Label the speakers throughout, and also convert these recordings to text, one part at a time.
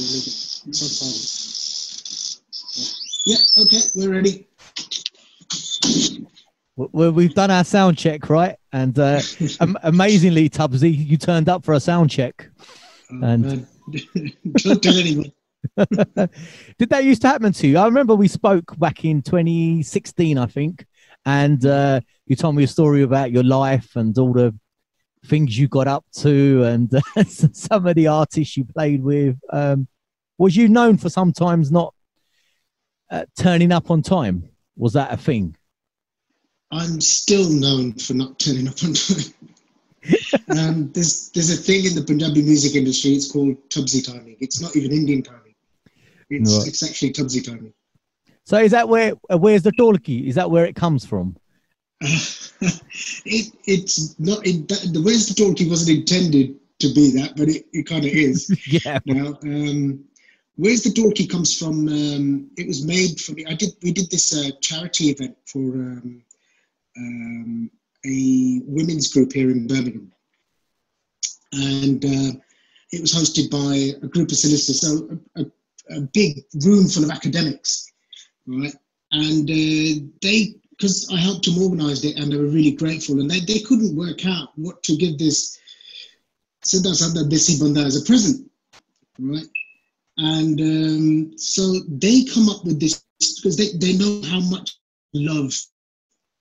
Speaker 1: It's on silent. Yeah, okay, we're ready.
Speaker 2: Well, we've done our sound check, right? And amazingly, Tubsy, you turned up for a sound check.
Speaker 1: And don't tell anyone.
Speaker 2: Did that used to happen to you? I remember we spoke back in 2016, I think, and you told me a story about your life and all the things you got up to and some of the artists you played with. Was you known for sometimes not turning up on time? Was that a thing?
Speaker 1: I'm still known for not turning up on time. There's a thing in the Punjabi music industry. It's called Tubsy timing. It's not even Indian timing. It's actually Tubsy timing.
Speaker 2: So is that where's the Dholki? Is that where it comes from?
Speaker 1: It's not. The where's the Dholki wasn't intended to be that, but it kind of is.
Speaker 2: Yeah.
Speaker 1: Now, where's the Dholki comes from? It was made for me. We did this charity event for a women's group here in Birmingham, and it was hosted by a group of solicitors, so a big room full of academics, right? And they, because I helped them organise it, and they were really grateful, and they couldn't work out what to give this Siddha Sadha Desi Banda as a present, right? And so they come up with this because they know how much I love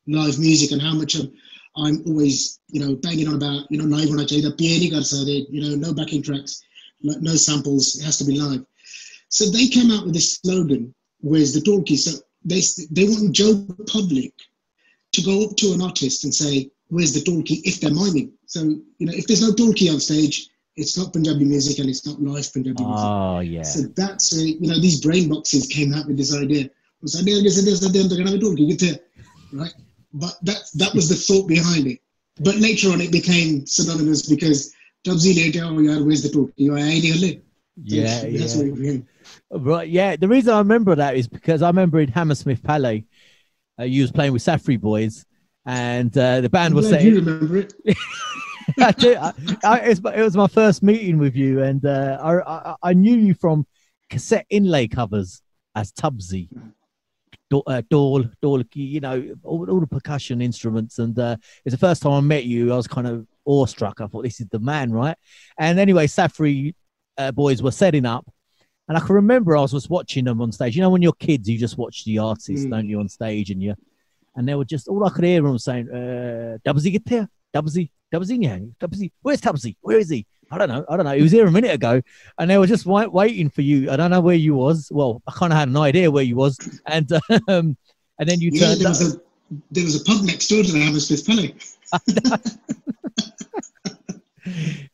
Speaker 1: live music and how much I'm always, banging on about, live hona chahiye, PA nahi kar sakde, no backing tracks, no samples, it has to be live. So they came out with this slogan, where's the Dholki? So they want Joe public to go up to an artist and say, where's the Dholki, if they're miming. So, if there's no Dholki on stage, it's not Punjabi music and it's not live Punjabi music.
Speaker 2: Oh, yeah.
Speaker 1: So that's, these brain boxes came out with this idea. Right? But that was the thought behind it. But later on, it became synonymous because Tubsy later, where's the Dholki?
Speaker 2: Yeah,
Speaker 1: that's what it became.
Speaker 2: Right, yeah. The reason I remember that is because I remember in Hammersmith Palais, you was playing with Safri Boys, and the band was saying,
Speaker 1: you remember it.
Speaker 2: I do. It was my first meeting with you, and I knew you from cassette inlay covers as Tubsy, Dholki, all the percussion instruments. And it's the first time I met you. I was kind of awestruck. I thought, this is the man, right? And anyway, Safri Boys were setting up, and I can remember I was just watching them on stage. When you're kids, you just watch the artists, don't you, on stage, and they were just, all I could hear them saying, Tubsy, get there, Tubsy, Tubsy, where's Tubsy? Where is he? I don't know. He was here a minute ago, and they were just waiting for you. I don't know where you was. Well, I kind of had an idea where you was, and then you turned up.
Speaker 1: There was a pub next door to the Hammersmith Palais.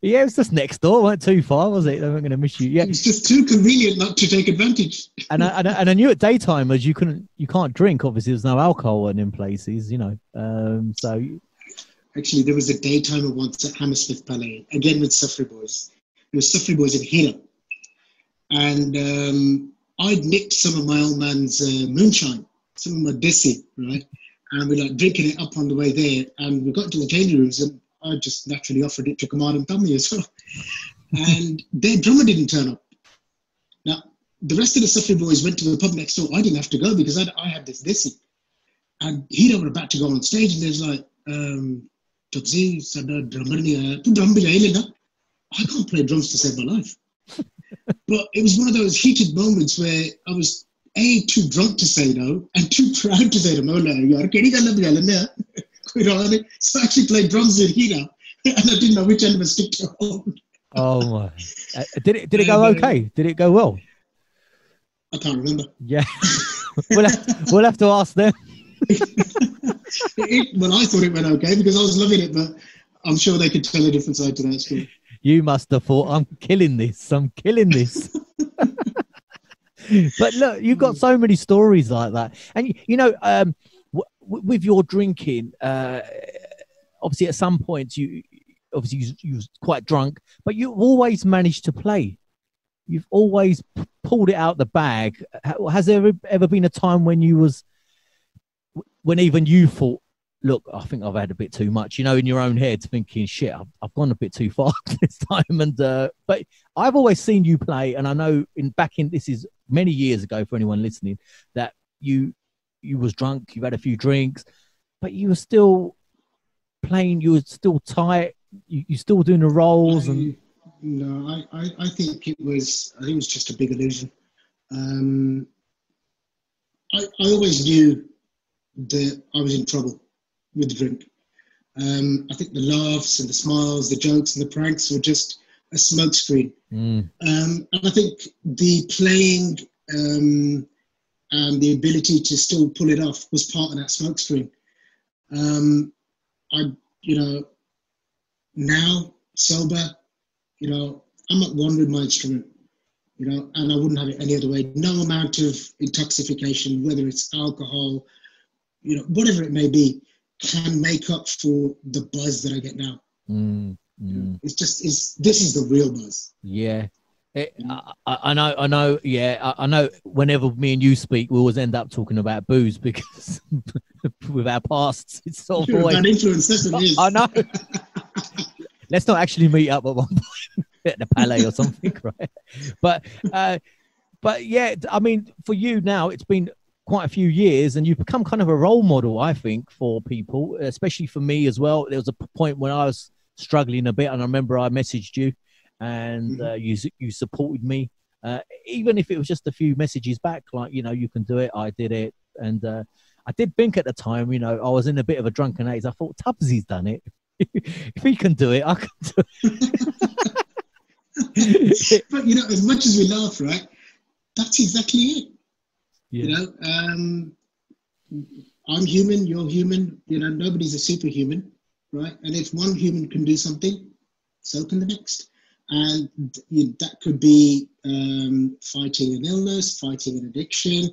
Speaker 2: Yeah, it was just next door. Weren't too far, was it? They weren't going to miss you. Yeah,
Speaker 1: it was just too convenient not to take advantage.
Speaker 2: and I knew at daytimers you can't drink. Obviously, there's no alcohol in places, So
Speaker 1: actually, there was a daytimer once at Hammersmith Palais, again with Safri Boys. There was Safri Boys in Hira, and I'd nicked some of my old man's moonshine, some of my desi, right? And we drinking it up on the way there, and we got to the changing rooms, and I just naturally offered it to Kumar and Tommy as well. And their drummer didn't turn up. Now, the rest of the Safri Boys went to the pub next door. I didn't have to go because I had this desi. And Hira were about to go on stage, and there's like, Tubsy, sada drummer nahi aaya. Tu drum bajai lena. I can't play drums to save my life. But it was one of those heated moments where I was too drunk to say no and too proud to say no. So I actually played drums in Hira, and I didn't know which end of a stick to hold.
Speaker 2: Oh my! Did it go okay? Did it go well?
Speaker 1: I can't remember.
Speaker 2: Yeah, we'll have to ask them.
Speaker 1: Well, I thought it went okay because I was loving it, but I'm sure they could tell a different side to that story.
Speaker 2: You must have thought, I'm killing this. But look, you've got so many stories like that. And, with your drinking, obviously at some points, you was quite drunk, but you've always managed to play. You've always pulled it out the bag. Has there ever been a time when when even you thought, look, I think I've had a bit too much, you know, in your own head, thinking, shit, I've gone a bit too far this time. And but I've always seen you play, and I know this is many years ago for anyone listening, that you was drunk, you've had a few drinks, but you were still playing, you were still tight, you still doing the roles.
Speaker 1: No, I think it was just a big illusion. I always knew that I was in trouble with the drink. I think the laughs and the smiles, the jokes and the pranks were just a smokescreen. And I think the playing and the ability to still pull it off was part of that smokescreen. Now sober, I'm at one with my instrument, and I wouldn't have it any other way. No amount of intoxication, whether it's alcohol, whatever it may be, can make up for the buzz that I get now. This is the real buzz.
Speaker 2: Yeah. I know. Yeah, I know. Whenever me and you speak, we always end up talking about booze because with our pasts, it's sort of always
Speaker 1: bad influence. That's what it is.
Speaker 2: I know. Let's not actually meet up at one point at the Palais or something, right? But yeah, I mean, for you now, it's been quite a few years, and you've become kind of a role model, I think, for people, especially for me as well. There was a point when I was struggling a bit, and I remember I messaged you, and you supported me, even if it was just a few messages back, like, you can do it, I did it. And I did think at the time, I was in a bit of a drunken haze. I thought, Tubsy's done it. If he can do it, I can do it.
Speaker 1: But as much as we laugh, right, that's exactly it.
Speaker 2: Yeah.
Speaker 1: I'm human, you're human, nobody's a superhuman, right? And if one human can do something, so can the next. And that could be fighting an illness, fighting an addiction,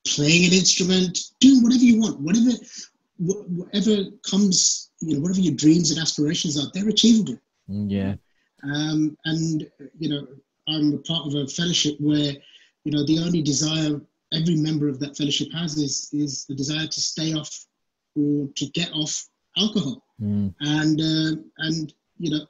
Speaker 1: playing an instrument, doing whatever you want, whatever comes, whatever your dreams and aspirations are, they're achievable.
Speaker 2: Yeah.
Speaker 1: And I'm a part of a fellowship where, the only desire every member of that fellowship has is the desire to stay off or to get off alcohol. And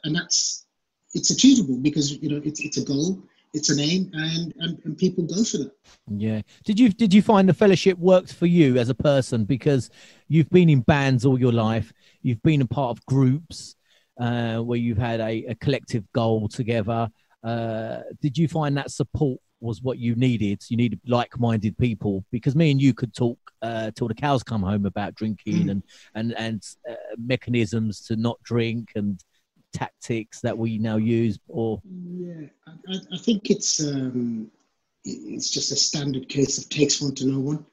Speaker 1: that's, it's achievable because, it's a goal, it's an aim, and people go for that.
Speaker 2: Yeah. Did you find the fellowship worked for you as a person? Because you've been in bands all your life, you've been a part of groups where you've had a collective goal together. Did you find that support was what you needed? You needed like-minded people, because me and you could talk till the cows come home about drinking and mechanisms to not drink and tactics that we now use. Or
Speaker 1: I think it's just a standard case of takes one to know one.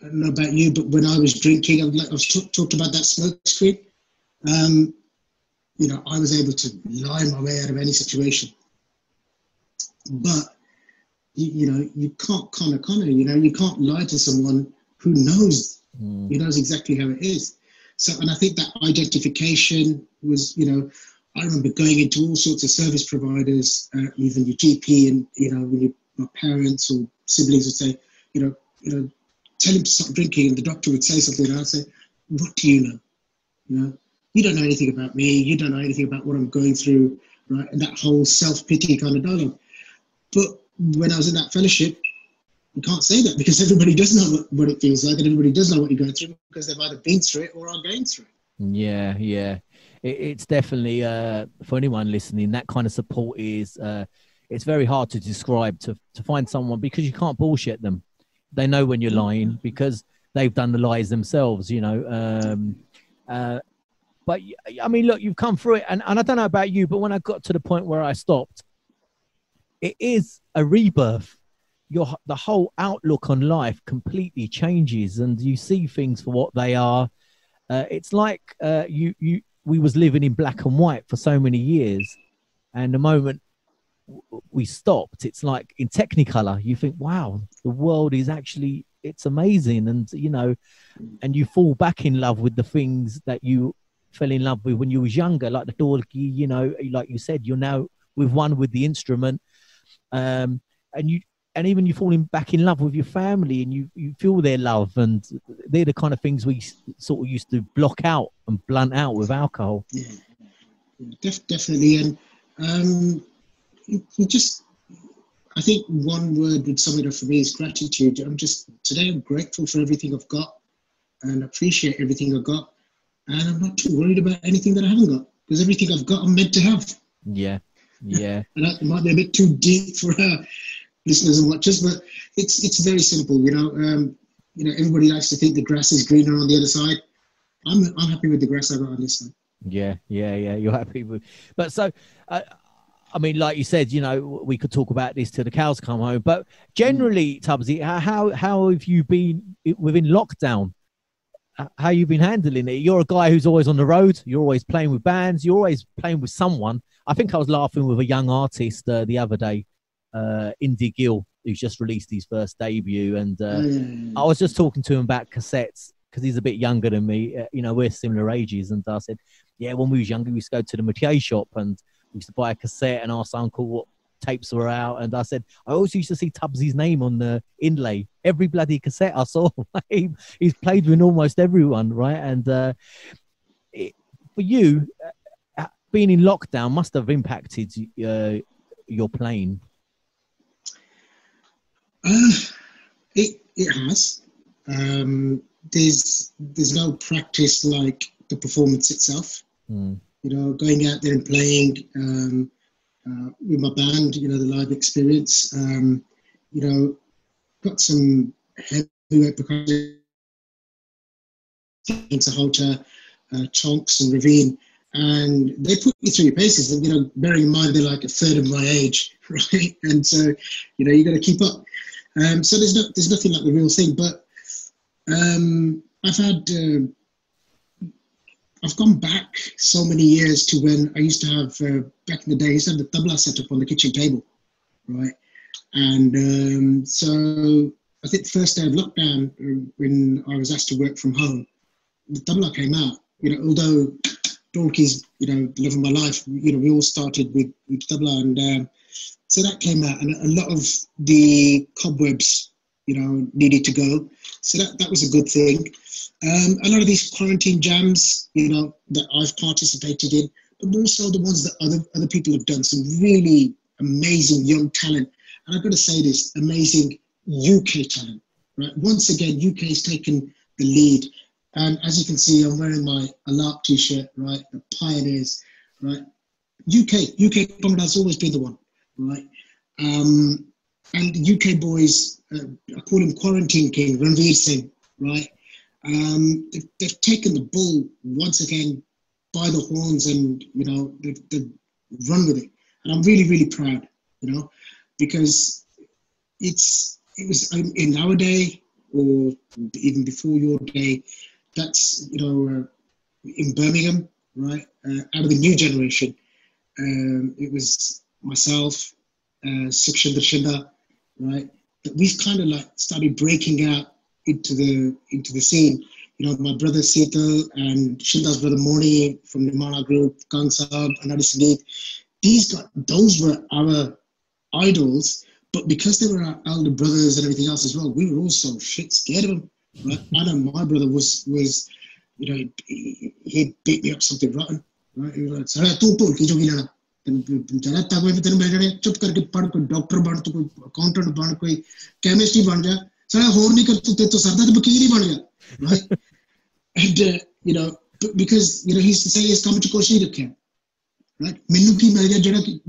Speaker 1: I don't know about you, but when I was drinking, I was talked about that smoke screen. I was able to lie my way out of any situation. But you can't Connor. You can't lie to someone who knows exactly how it is. So, and I think that identification was, I remember going into all sorts of service providers, even your GP, and when my parents or siblings would say, tell him to stop drinking, and the doctor would say something, and I'd say, what do you know? You don't know anything about me. You don't know anything about what I'm going through, right? And that whole self-pity kind of dialogue. But when I was in that fellowship, you can't say that, because everybody does know what it feels like, and everybody does know what you're going through, because they've either been through it or are going through it.
Speaker 2: Yeah. It's definitely, for anyone listening, that kind of support is, it's very hard to describe, to find someone, because you can't bullshit them. They know when you're lying because they've done the lies themselves, but I mean, look, you've come through it, and I don't know about you, but when I got to the point where I stopped, it is a rebirth. The whole outlook on life completely changes, and you see things for what they are. It's like we was living in black and white for so many years, and the moment we stopped, it's like in Technicolor. You think, wow, the world is actually, it's amazing, and and you fall back in love with the things that you fell in love with when you was younger, like the Dholki. Like you said, you're now with the instrument, and and even you falling back in love with your family, and you feel their love, and they're the kind of things we sort of used to block out and blunt out with alcohol.
Speaker 1: Yeah, definitely. And just, I think one word would sum it up for me is gratitude. Today I'm grateful for everything I've got and appreciate everything I've got. And I'm not too worried about anything that I haven't got, because everything I've got I'm meant to have.
Speaker 2: Yeah. And
Speaker 1: that might be a bit too deep for listeners and watchers, but it's very simple. Everybody likes to think the grass is greener on the other side. I'm happy with the grass I got on this side.
Speaker 2: Yeah. You're happy with, but so. I mean, like you said, we could talk about this till the cows come home. But generally, Tubsy, how have you been within lockdown? How you been handling it? You're a guy who's always on the road. You're always playing with bands. You're always playing with someone. I think I was laughing with a young artist the other day, Indie Gill, who's just released his first debut. And I was just talking to him about cassettes, because he's a bit younger than me. We're similar ages. And I said, yeah, when we was younger, we used to go to the métier shop and we used to buy a cassette and ask Uncle what tapes were out. And I said, I always used to see Tubsy's name on the inlay. Every bloody cassette I saw, he's played with almost everyone, right? And for you, being in lockdown must have impacted your playing.
Speaker 1: It has. There's no practice like the performance itself. Going out there and playing with my band, the live experience. Got some heavyweight percussion, Halter, Chonks and Ravine, and they put you through your paces. And, bearing in mind they're like a third of my age, right? And so, you got to keep up. So there's nothing like the real thing. But I've gone back so many years to when I used to have, back in the day, I used to have the tabla set up on the kitchen table, right? And so I think the first day of lockdown, when I was asked to work from home, the tabla came out. Although Dholki's, the love of my life, we all started with tabla, and so that came out, and a lot of the cobwebs, needed to go. So that was a good thing. A lot of these quarantine jams, that I've participated in, but also the ones that other people have done, some really amazing young talent. And I've got to say this, amazing UK talent, right? Once again, UK has taken the lead. And as you can see, I'm wearing my Alarp t-shirt, right? The Pioneers, right? UK Bhangra has always been the one, right? And the UK boys, I call him Quarantine King, Ranveer Singh, right? They've taken the bull once again by the horns, and they've run with it. And I'm really, really proud, because it was in our day, or even before your day, that's in Birmingham, right? Out of the new generation, it was myself, Sukhchandra Shinda, right? That we've kind of like started breaking out into the scene. My brother Setal and Shinda's brother Moni from the Nimana group, Kang Saab, Anadi Sangeet. Those were our idols, but because they were our elder brothers and everything else as well, we were also shit scared of them. Right? I know my brother was he beat me up something rotten. Right? He was like, Dholki jogi lana. चुप करके पढ़ कोई doctor बन तो कोई accountant बन कोई chemistry बन जा सारा होर नहीं कर तो सरदा तो वकील ही बन जा right and because he used to say इस काम च कुछ नहीं रखा right मैनू की मिल गया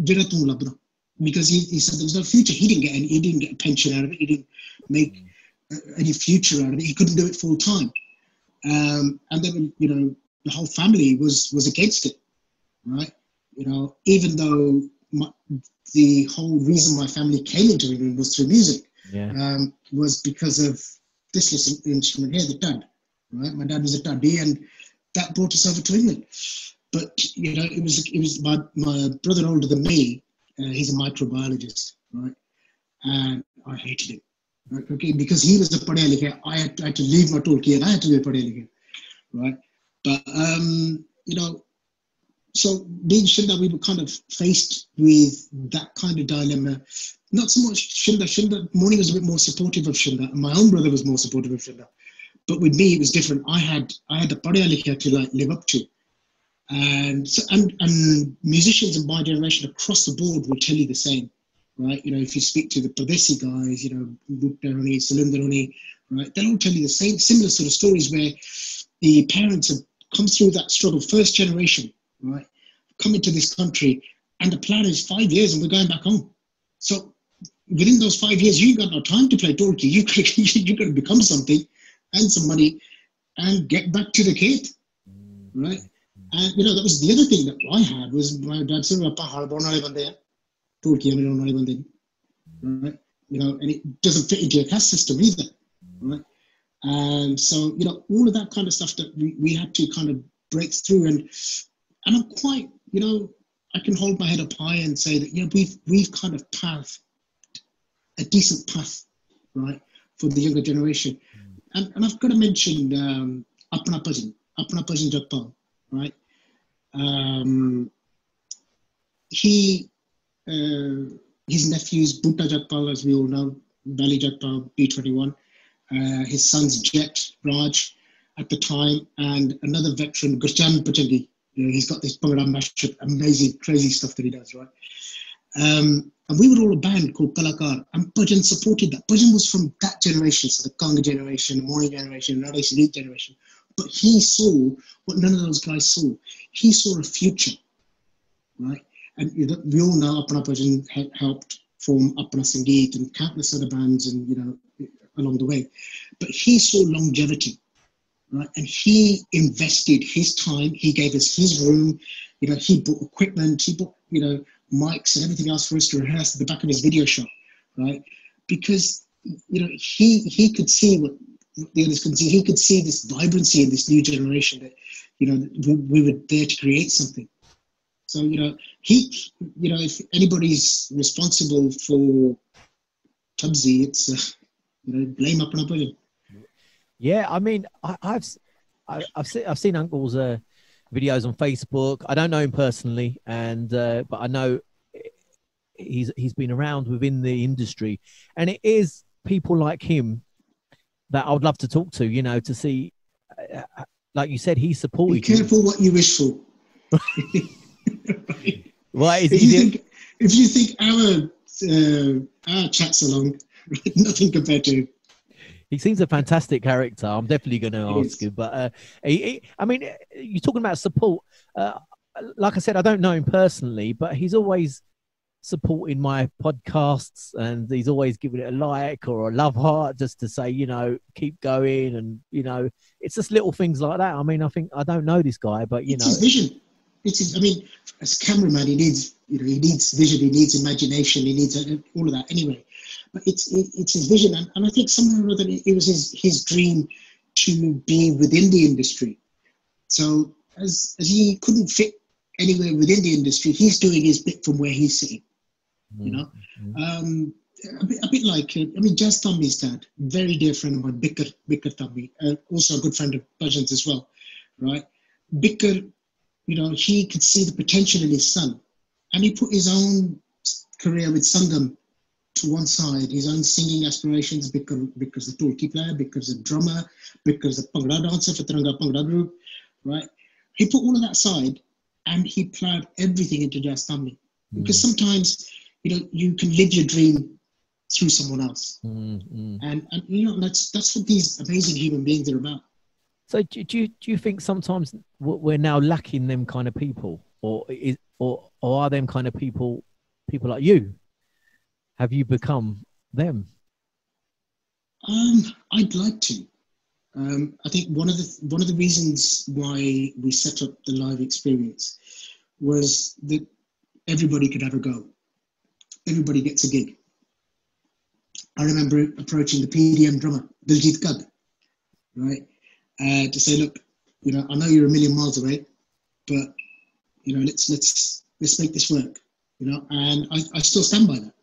Speaker 1: जेड़ा तू लभदा because he said there was no future. He didn't get a pension out of it. He didn't make any future out of it. He couldn't do it full time, and then the whole family was against it, right? Even though the whole reason my family came into England was through music, was because of this little instrument here, the dad, right? My dad was a daddy, and that brought us over to England. But it was my brother older than me. He's a microbiologist, right? And I hated it, right? Okay, because he was a padhe likhe. I had to leave my Dholki and I had to be a padhe likhe, right? But so being Shinda, we were kind of faced with that kind of dilemma. Not so much Shinda. Moni was a bit more supportive of Shinda, and my own brother was more supportive of Shinda. But with me, it was different. I had the Padya Likha to like live up to. And musicians of my generation across the board will tell you the same, right? You know, if you speak to the Pradesi guys, you know, Bhupinder, Salindar, right? They'll all tell you the same, similar sort of stories where the parents have come through that struggle, first generation, right? Come into this country, and the plan is 5 years and we're going back home. So within those 5 years, you ain't got no time to play Dholki. You got to become something, and some money, and get back to the kid, right? And you know, that was the other thing that I had was my dad said, Dholki, right? You know, and it doesn't fit into your caste system either, right? And so, you know, all of that kind of stuff that we had to kind of break through, and I'm quite, you know, I can hold my head up high and say that, you know, we've kind of pathed a decent path, right, for the younger generation. And I've got to mention Apna Bhajan Jagpal, right? His nephews, Bhutta Jagpal, as we all know, Bali Jagpal, B21, his sons Jet, Raj, at the time, and another veteran, Gurjan Patangi. You know, he's got this Bhangra mashup, amazing, crazy stuff that he does, right? And we were all a band called Kalakar, and Bhajan supported that. Bhajan was from that generation, so the Kanga generation, the Moni generation, the Radesh Elite generation. But he saw what none of those guys saw. He saw a future, right? And you know, we all know Apna Bhajan helped form Apna Sangeet and countless other bands, and you know, along the way. But he saw longevity, right? And he invested his time. He gave us his room. You know, he bought equipment. He bought, you know, mics and everything else for us to rehearse at the back of his video shop, right? Because, you know, he could see what the others couldn't see. He could see this vibrancy in this new generation that, you know, we were there to create something. So, you know, you know, if anybody's responsible for Tubsy, it's, you know, blame Apna Bhajan.
Speaker 2: Yeah, I mean, I've seen Uncle's videos on Facebook. I don't know him personally, and but I know he's been around within the industry, and it is people like him that I would love to talk to. You know, to see, like you said, he supported.
Speaker 1: Be careful what you wish for.
Speaker 2: Why is
Speaker 1: if you think our chat's along, right, nothing compared to him.
Speaker 2: He seems a fantastic character. I'm definitely going to ask him. But I mean, you're talking about support. Like I said, I don't know him personally, but he's always supporting my podcasts, and he's always giving it a like or a love heart just to say, you know, keep going. And, you know, it's just little things like that. I mean, I don't know this guy, but, you know.
Speaker 1: It's his vision. I mean, as a cameraman, he needs vision, he needs imagination, he needs all of that anyway. But it's his vision, and I think somewhere or other it was his dream to be within the industry. So as he couldn't fit anywhere within the industry, he's doing his bit from where he's sitting. You know, a bit like I mean, Jazz Thambi's dad, very dear friend of mine, Bikar Thambi, also a good friend of Bhajan's as well, right? Bikar, you know, he could see the potential in his son, and he put his own career with Sangam to one side, his own singing aspirations, because the Dholki player, because the drummer, because the Bhangra dancer for Tiranga Bhangra group, right? He put all of that aside, and he plowed everything into Jazz Thambi. Because sometimes, you know, you can live your dream through someone else, and you know, that's what these amazing human beings are about.
Speaker 2: So do you think sometimes we're now lacking them kind of people, or are them kind of people like you? Have you become them?
Speaker 1: I'd like to. I think one of the reasons why we set up the live experience was that everybody could have a go. Everybody gets a gig. I remember approaching the PDM drummer, Diljit Kag, right? To say, look, you know, I know you're a million miles away, but you know, let's make this work, you know, and I still stand by that.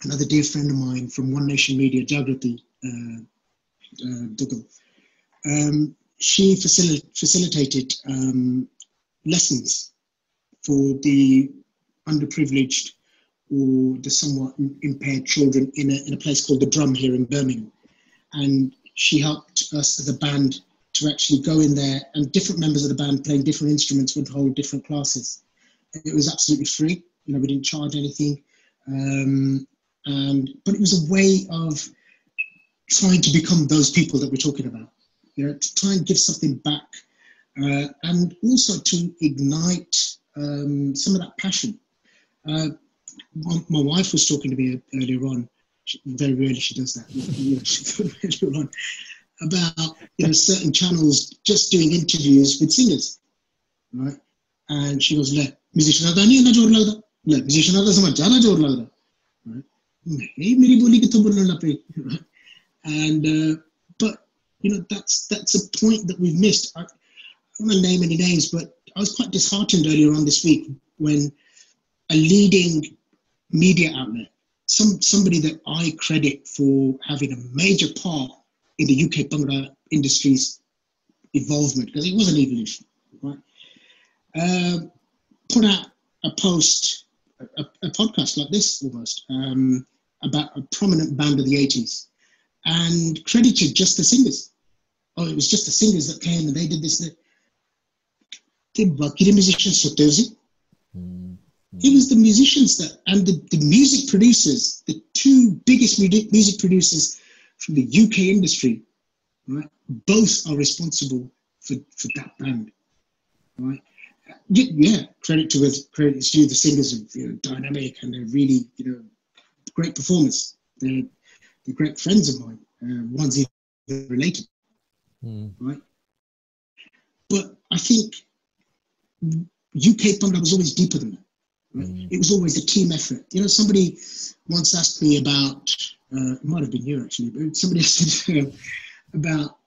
Speaker 1: Another dear friend of mine from One Nation Media, Jagrati Dugal, she facilitated lessons for the underprivileged or the somewhat impaired children in a place called the Drum here in Birmingham. And she helped us as a band to actually go in there, and different members of the band playing different instruments would hold different classes. It was absolutely free. You know, we didn't charge anything. But it was a way of trying to become those people that we're talking about. You know, to try and give something back, and also to ignite some of that passion. My wife was talking to me earlier on. Very rarely she does that. Earlier on, about certain channels just doing interviews with singers, right? And she goes, "Le musician ada nahi na jor lagda. Le musician ada samajh jana jor lagda." Right? Hey, meri boli kitho bolna na pe. And but that's a point that we've missed. I don't want to name any names, but I was quite disheartened earlier on this week when a leading media outlet, somebody that I credit for having a major part in the UK Bhangra industry's involvement, because it was an evolution, right? Put out a post, a podcast like this almost, about a prominent band of the 80s, and credited just the singers. Oh, it was just the singers that came and they did this. The musicians for Tubsy. It was the musicians and the music producers, the two biggest music producers from the UK industry, right? Both are responsible for that band, right? Yeah, credit to the singers are dynamic and they're really great performers. They're great friends of mine. One's even related, right? But I think UK Bhangra was always deeper than that. Right? It was always a team effort. Somebody once asked me about, it might have been you actually, but somebody said about,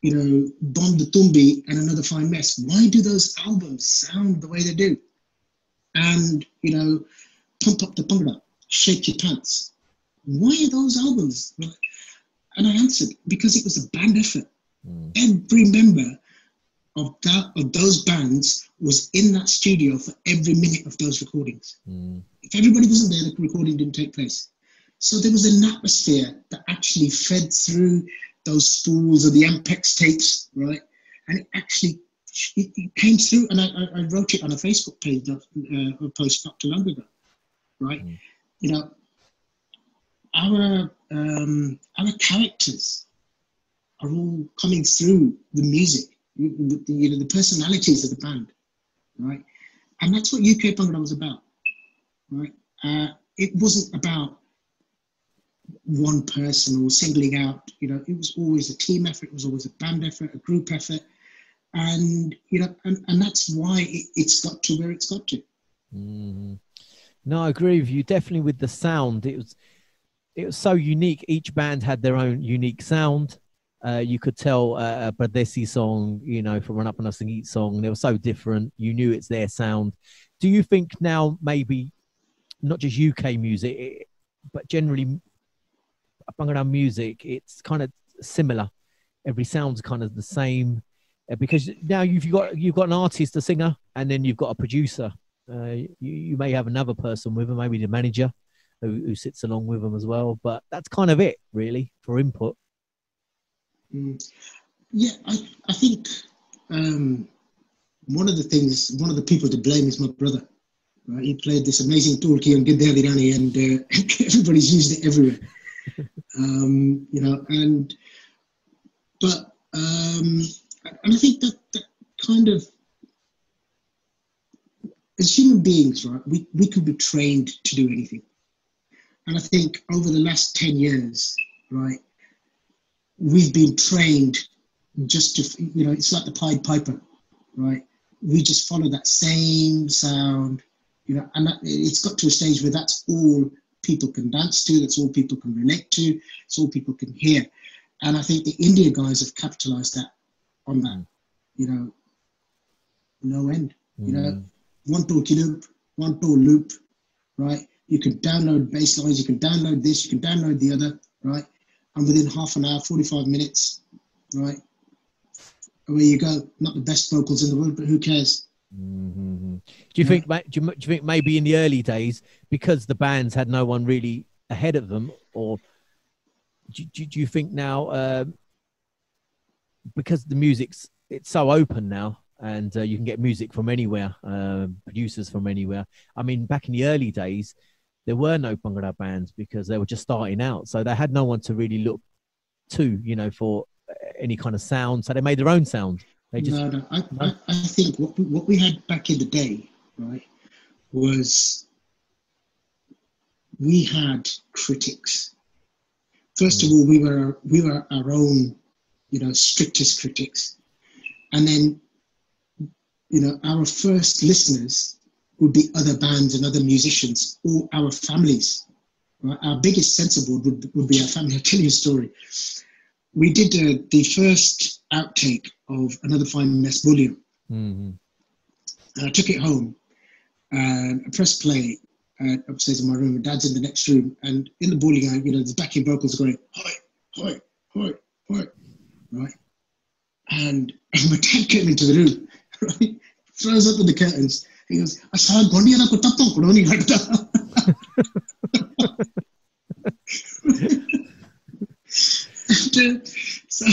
Speaker 1: Bon the Tumbi and Another Fine Mess. Why do those albums sound the way they do? And, Pump Up the Bhangra, Shake Your Pants. Why are those albums? And I answered, because it was a band effort. Every member of those bands was in that studio for every minute of those recordings. If everybody wasn't there, the recording didn't take place. So there was an atmosphere that actually fed through those spools or the Ampex tapes, right? And it came through, and I wrote it on a Facebook page, a post not too long ago, right? Our characters are all coming through the music, the personalities of the band, right? And that's what UK Bhangra was about, right? It wasn't about one person or singling out, it was always a team effort, it was always a band effort, a group effort. And, and that's why it's got to where it's got to.
Speaker 3: No, I agree with you. Definitely with the sound. It was so unique. Each band had their own unique sound. You could tell a Pradesi song, from Run Up and Sing Eat song. They were so different. You knew it's their sound. Do you think now maybe not just UK music, but generally Bhangra music, it's kind of similar? Every sound's kind of the same, because now you've got an artist, a singer, and then you've got a producer. You may have another person with them, maybe the manager who sits along with them as well. But that's kind of it, really, for input.
Speaker 1: Yeah, I think one of the people to blame is my brother. Right? He played this amazing Dholki on Gidde Virani, and everybody's used it everywhere. And I think that kind of, as human beings, right, we can be trained to do anything. And I think over the last 10 years, right, we've been trained just to, it's like the Pied Piper, right? We just follow that same sound, and it's got to a stage where that's all people can dance to, that's all people can relate to, it's all people can hear. And I think the India guys have capitalized on that, no end. One Dholki loop, one door loop, right? You can download bass lines, you can download this, you can download the other, right? And within half an hour, 45 minutes, right, away you go. Not the best vocals in the world, but who cares?
Speaker 3: Mm-hmm. Do you think maybe in the early days, because the bands had no one really ahead of them, or do you think now, because the it's so open now, and you can get music from anywhere, producers from anywhere. I mean, back in the early days, there were no Bhangra bands because they were just starting out, so they had no one to really look to, for any kind of sound. So they made their own sound. They just
Speaker 1: I think what we had back in the day, right, was we had critics. First of all, we were our own, strictest critics, and then, our first listeners would be other bands and other musicians, or our families. Right? Our biggest censor board would be our family. I'll tell you a story. We did the first outtake of Another Fine Mess Bullion.
Speaker 3: Mm-hmm.
Speaker 1: And I took it home and I pressed play upstairs in my room, and Dad's in the next room. And in the bullying, the backing vocals going, hoi, hoi, hoi, hoi, right? And my dad came into the room, right? Throws open the curtains. He goes, I saw Gondiana ko tapang ko naman hagda. So,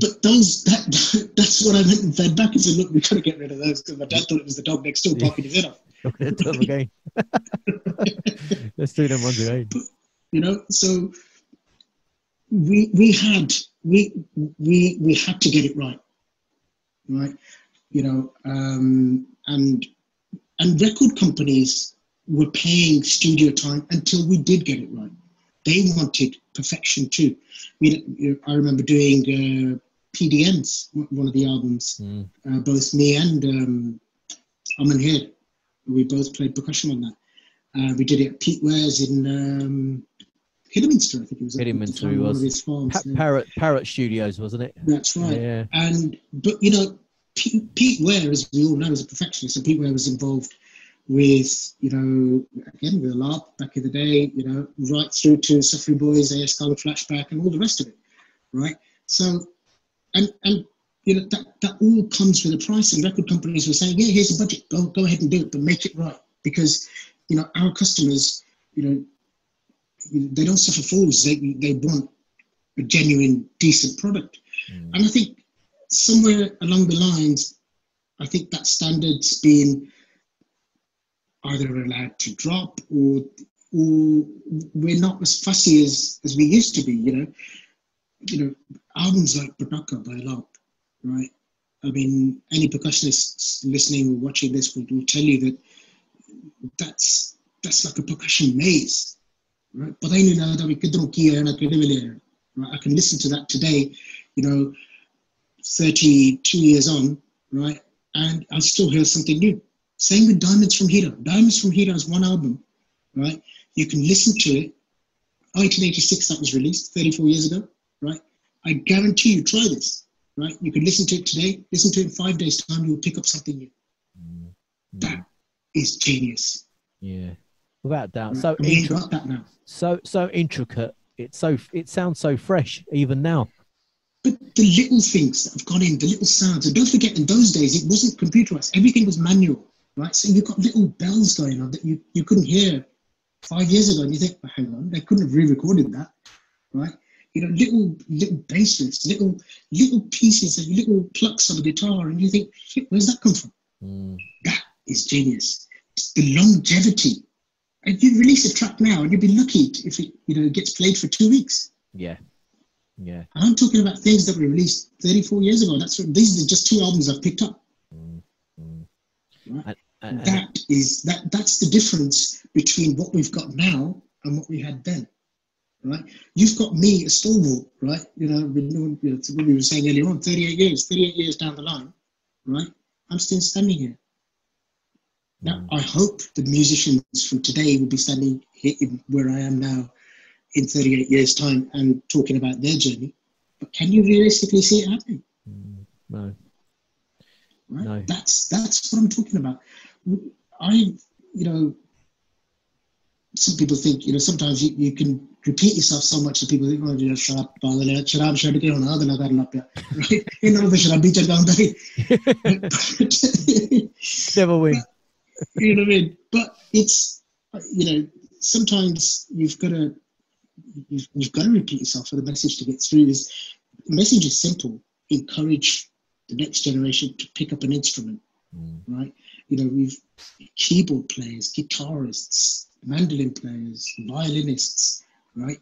Speaker 1: but that's what I went and fed back and said, look, we've got to get rid of those, because my dad thought it was the dog next door popping his head off.
Speaker 3: Let's do them again. Let's do them once again.
Speaker 1: But, so we had to get it right, and record companies were paying studio time until we did get it right. They wanted perfection too. I remember doing PDMs, one of the albums. Both me and Aman here, we both played percussion on that. We did it at Pete Ware's in Kidderminster, I think it was.
Speaker 3: Kidderminster, it was. Farms, Parrot Studios, wasn't it?
Speaker 1: That's right.
Speaker 3: Yeah.
Speaker 1: But Pete Ware, as we all know, is a perfectionist, and Pete Ware was involved with, again, with the LARP back in the day, right through to Suffrey Boys, AS Scholar Flashback, and all the rest of it, right? So, and that all comes with a price, and record companies were saying, yeah, here's a budget, go ahead and do it, but make it right, because, our customers, they don't suffer fools, they want a genuine, decent product. And I think somewhere along the lines, I think that standard's been either allowed to drop, or we're not as fussy as we used to be, albums like Pataka by LARP, right? I mean, any percussionists listening or watching this will tell you that that's like a percussion maze, right? But I know that we could right? I can listen to that today, 32 years on, right? And I'll still hear something new. Same with Diamonds from Hero. Diamonds from Hero is one album, right? You can listen to it. 1986, that was released 34 years ago, right? I guarantee you, try this, right? You can listen to it today, listen to it in 5 days' time, you'll pick up something new. That is genius.
Speaker 3: Yeah, without doubt.
Speaker 1: Right?
Speaker 3: So
Speaker 1: we ain't got that now.
Speaker 3: So intricate. It sounds so fresh even now.
Speaker 1: But the little things that have gone in, the little sounds, and don't forget, in those days, it wasn't computerized. Everything was manual, right? So you've got little bells going on that you couldn't hear 5 years ago, and you think, oh, hang on, they couldn't have re-recorded that, right? Little bass, little pieces, and little plucks on the guitar, and you think, shit, where's that come from? That is genius. It's the longevity. And you release a track now, and you'd be lucky if it gets played for 2 weeks.
Speaker 3: Yeah.
Speaker 1: And I'm talking about things that were released 34 years ago. These are just 2 albums I've picked up. Right? That's the difference between what we've got now and what we had then. Right? You've got me, a stalwart, right? What we were saying earlier on, 38 years down the line, right? I'm still standing here. Now, I hope the musicians from today will be standing here where I am now in 38 years' time and talking about their journey. But can you realistically see it happening?
Speaker 3: No.
Speaker 1: Right?
Speaker 3: No.
Speaker 1: That's what I'm talking about. some people think, sometimes you can repeat yourself so much that people think, oh, sharab, right?
Speaker 2: Never win.
Speaker 1: You know what I mean? But it's, sometimes you've got to repeat yourself for the message to get through. The message is simple: encourage the next generation to pick up an instrument, right? We've keyboard players, guitarists, mandolin players, violinists, right?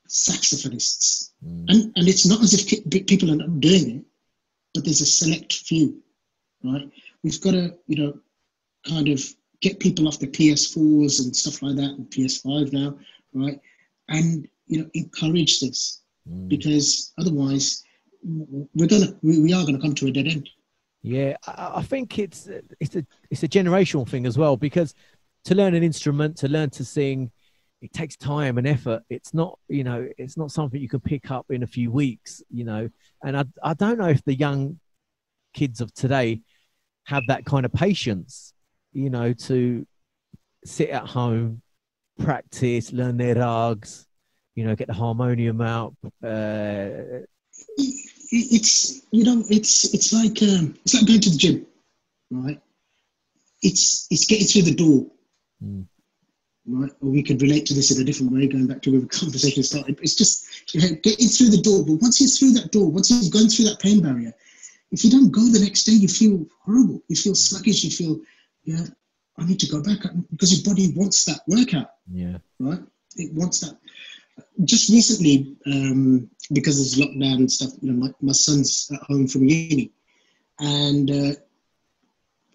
Speaker 1: Saxophonists, and it's not as if people are not doing it, but there's a select few, right? We've got to, kind of get people off the PS4s and stuff like that, and PS5 now, right? And encourage this, because otherwise we are gonna come to a dead end.
Speaker 2: Yeah, I think it's a generational thing as well, because to learn an instrument, to learn to sing, it takes time and effort. It's not it's not something you can pick up in a few weeks, and I don't know if the young kids of today have that kind of patience, to sit at home, practice, learn their rags, get the harmonium out.
Speaker 1: It's like going to the gym, right? It's getting through the door, right? Or we could relate to this in a different way, going back to where the conversation started. It's just getting through the door. But once you're through that door, once you've gone through that pain barrier, if you don't go the next day, you feel horrible. You feel sluggish. You feel, I need to go back, because your body wants that workout.
Speaker 2: Yeah. Right?
Speaker 1: It wants that. Just recently, because there's lockdown and stuff, my son's at home from uni. And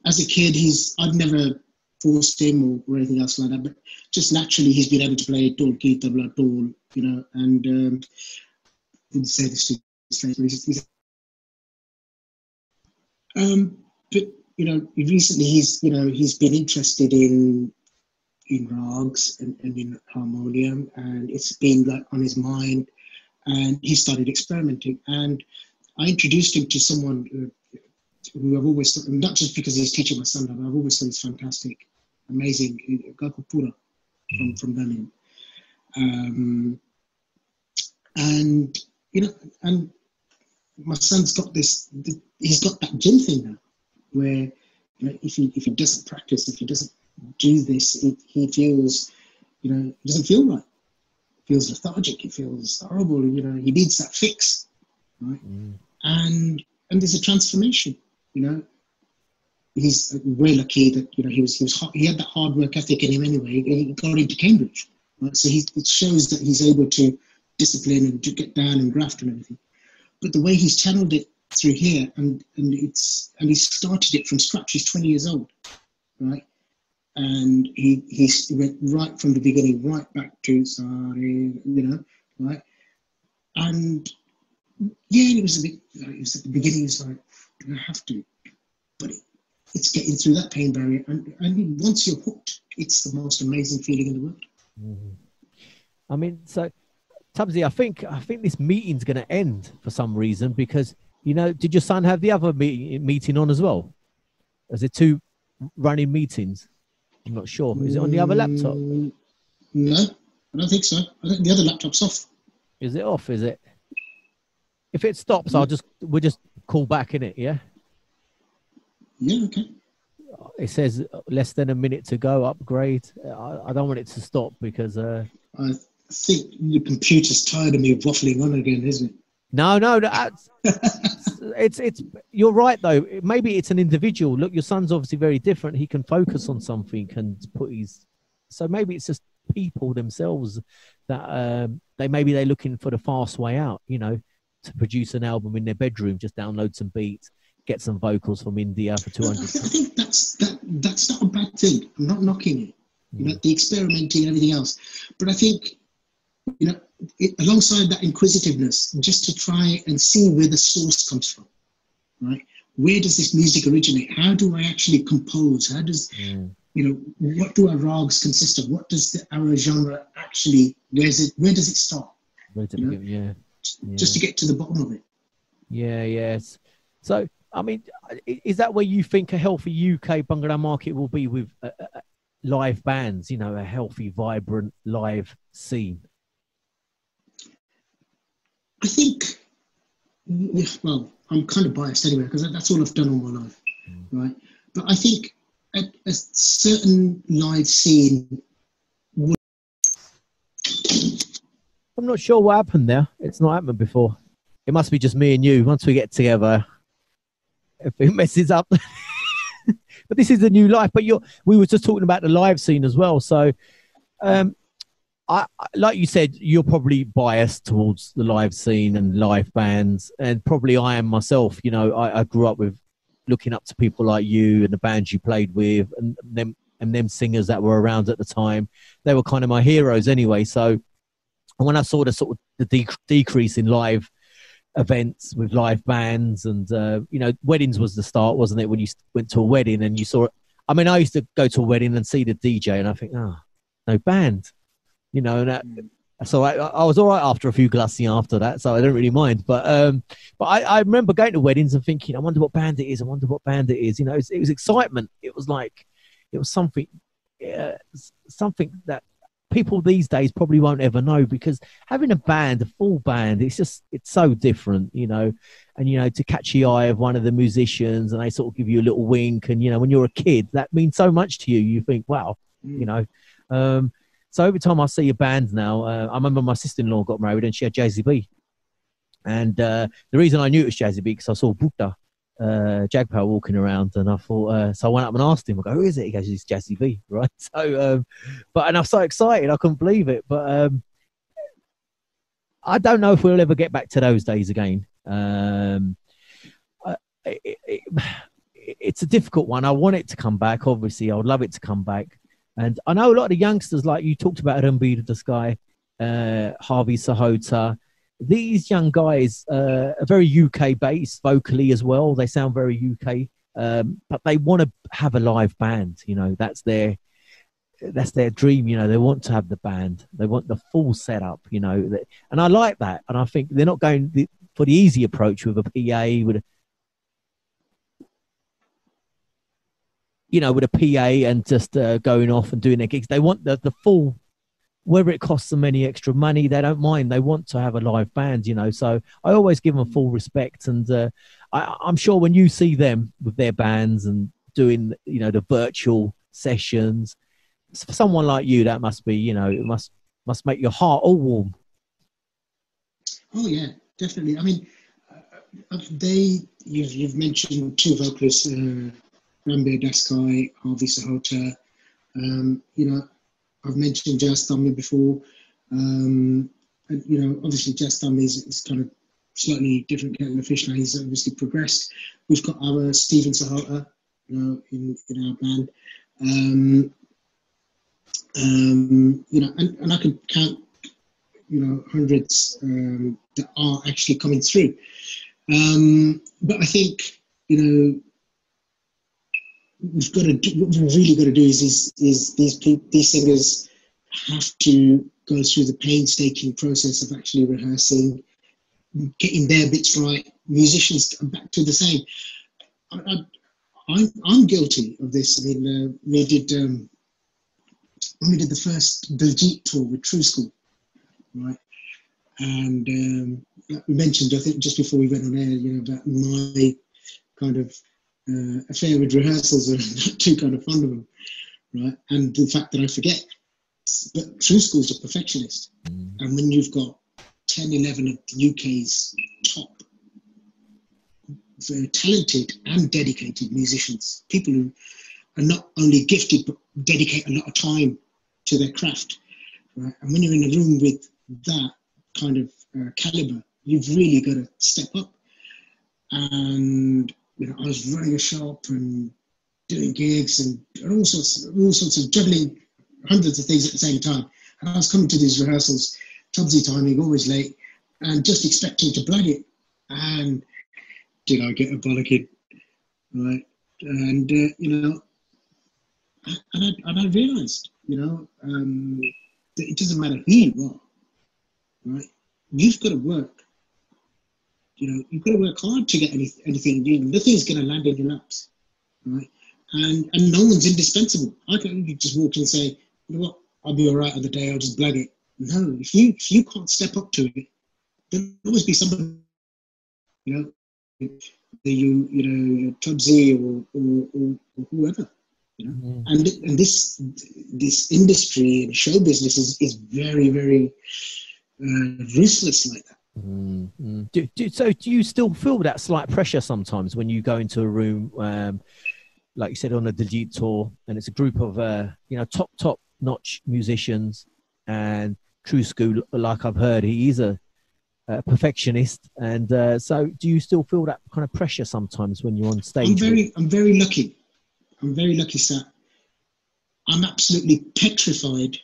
Speaker 1: as a kid, I'd never forced him or anything else like that, but just naturally he's been able to play Dholki, tabla, dhol, and didn't say this to his face, but recently he's been interested in rags and in harmonium, and it's been like on his mind, and he started experimenting. And I introduced him to someone who I've always thought, not just because he's teaching my son, but I've always thought he's fantastic, amazing, a guy called Kullar from Birmingham. And my son's got he's got that gym thing now, where if he doesn't practice, if he doesn't do this, he feels, he doesn't feel right. He feels lethargic. He feels horrible. He needs that fix, right? And there's a transformation. He's we're lucky that he had that hard work ethic in him anyway. He got into Cambridge, right? So it shows that he's able to discipline and to get down and graft and everything. But the way he's channeled it through here, and he started it from scratch. He's 20 years old, right? And he went right from the beginning, right back to sorry, right? And it was at the beginning. It's like, do I have to? But it's getting through that pain barrier, and once you're hooked, it's the most amazing feeling in the world.
Speaker 2: I mean, so Tubsy, I think this meeting's going to end for some reason, because did your son have the other meeting on as well? Is it two running meetings? I'm not sure. Is it on the other laptop?
Speaker 1: No, I don't think so. I think the other laptop's off.
Speaker 2: Is it off? Is it? If it stops, we'll just call back in it. Yeah.
Speaker 1: Yeah. Okay.
Speaker 2: It says less than a minute to go. Upgrade. I don't want it to stop because.
Speaker 1: I think the computer's tired of me waffling on again, isn't it?
Speaker 2: No. It's. You're right though. Maybe it's an individual. Look, your son's obviously very different. He can focus on something and put his. So maybe it's just people themselves that they're looking for the fast way out. To produce an album in their bedroom, just download some beats, get some vocals from India for 200.
Speaker 1: I think that's not a bad thing. I'm not knocking it. The experimenting and everything else, but I think alongside that inquisitiveness, just to try and see where the source comes from, right? Where does this music originate? How do I actually compose? How does what do our rags consist of? What does our genre actually? Where does it start? Just to get to the bottom of it.
Speaker 2: Yeah, yes. So, I mean, is that where you think a healthy UK Bhangra market will be with
Speaker 3: live bands, you know, a healthy, vibrant live scene?
Speaker 1: I think, well, I'm kind of biased anyway, because that's all I've done all my life, right? But I think a certain live scene would...
Speaker 3: I'm not sure what happened there. It's not happened before. It must be just me and you. Once we get together, everything messes up. But this is a new life. But we were just talking about the live scene as well. So, I like you said, you're probably biased towards the live scene and live bands, and probably I am myself. You know, I grew up with looking up to people like you and the bands you played with, and them singers that were around at the time. They were kind of my heroes anyway. So, and when I saw the sort of the decrease in live events with live bands, and you know, weddings was the start, wasn't it? When you went to a wedding and you saw it. I mean, I used to go to a wedding and see the DJ, and I think, oh, no band, you know. And so I was all right after a few glasses after that, so I don't really mind. But I remember going to weddings and thinking, I wonder what band it is. I wonder what band it is. You know, it was excitement. It was like, it was something that people these days probably won't ever know, because having a band, a full band, it's so different, you know. And, you know, to catch the eye of one of the musicians and they sort of give you a little wink, and, you know, when you're a kid, that means so much to you. You think, wow, you know. So every time I see a band now, I remember my sister-in-law got married and she had Jazzy B. And the reason I knew it was Jazzy B because I saw Bhupinder, Jagpal walking around, and I thought, so I went up and asked him, I go, who is it? He goes, it's Jazzy B, right? So, and I was so excited, I couldn't believe it. But I don't know if we'll ever get back to those days again. It's a difficult one. I want it to come back, obviously. I would love it to come back. And I know a lot of the youngsters, like you talked about Ranbir Desai, Harvey Sahota, these young guys are very UK based vocally as well. They sound very UK, but they want to have a live band. You know, that's their dream. You know, they want to have the band. They want the full setup. You know, and I like that. And I think they're not going for the easy approach with a PA with a PA and just going off and doing their gigs. They want the full. Whether it costs them any extra money, they don't mind. They want to have a live band, you know. So I always give them full respect. And I'm sure when you see them with their bands and doing, you know, the virtual sessions, for someone like you, that must be, you know, it must make your heart all warm.
Speaker 1: Oh yeah, definitely. I mean, you've mentioned two vocalists, Ranbir Desai, Harvey Sahota. You know, I've mentioned Jazz Thummy before. And, you know, obviously Jazz Thummy is kind of slightly different kettle of fish now. He's obviously progressed. We've got our Stephen Sahota, you know, in our band. You know, and I can count, you know, hundreds that are actually coming through. But I think, you know, what we've really got to do is these singers have to go through the painstaking process of actually rehearsing, getting their bits right. Musicians come back to the same. I'm guilty of this. I mean, we did when we did the first Dholki tour with True School, right? And like we mentioned, I think just before we went on air, you know, about my kind of affair with rehearsals, and not too kind of fond of them, right? And the fact that I forget. But True School's a perfectionist. And when you've got 10, 11 of the UK's top, very talented and dedicated musicians, people who are not only gifted, but dedicate a lot of time to their craft, right? And when you're in a room with that kind of caliber, you've really got to step up. And you know, I was running a shop and doing gigs and all sorts of juggling hundreds of things at the same time. And I was coming to these rehearsals, Tubsy timing, always late, and just expecting to blag it. And did I get a bollocking, right? And you know, and I realised, you know, that it doesn't matter who you are, right? You've got to work. You know, you've got to work hard to get anything. Nothing's going to land in your laps, right? and no one's indispensable. I can just walk in and say, you know what, I'll be all right on the day, I'll just blag it. No, if you can't step up to it, there'll always be somebody, you know, your Tubsy or whoever, you know.
Speaker 2: Mm.
Speaker 1: And this industry and show business is very, very ruthless like that.
Speaker 2: So do you still feel that slight pressure sometimes when you go into a room, like you said, on a Diljit tour, and it's a group of top notch musicians and true school, like I've heard he is a perfectionist, and so do you still feel that kind of pressure sometimes when you're on stage?
Speaker 1: I'm very lucky. I'm very lucky, sir. I'm absolutely petrified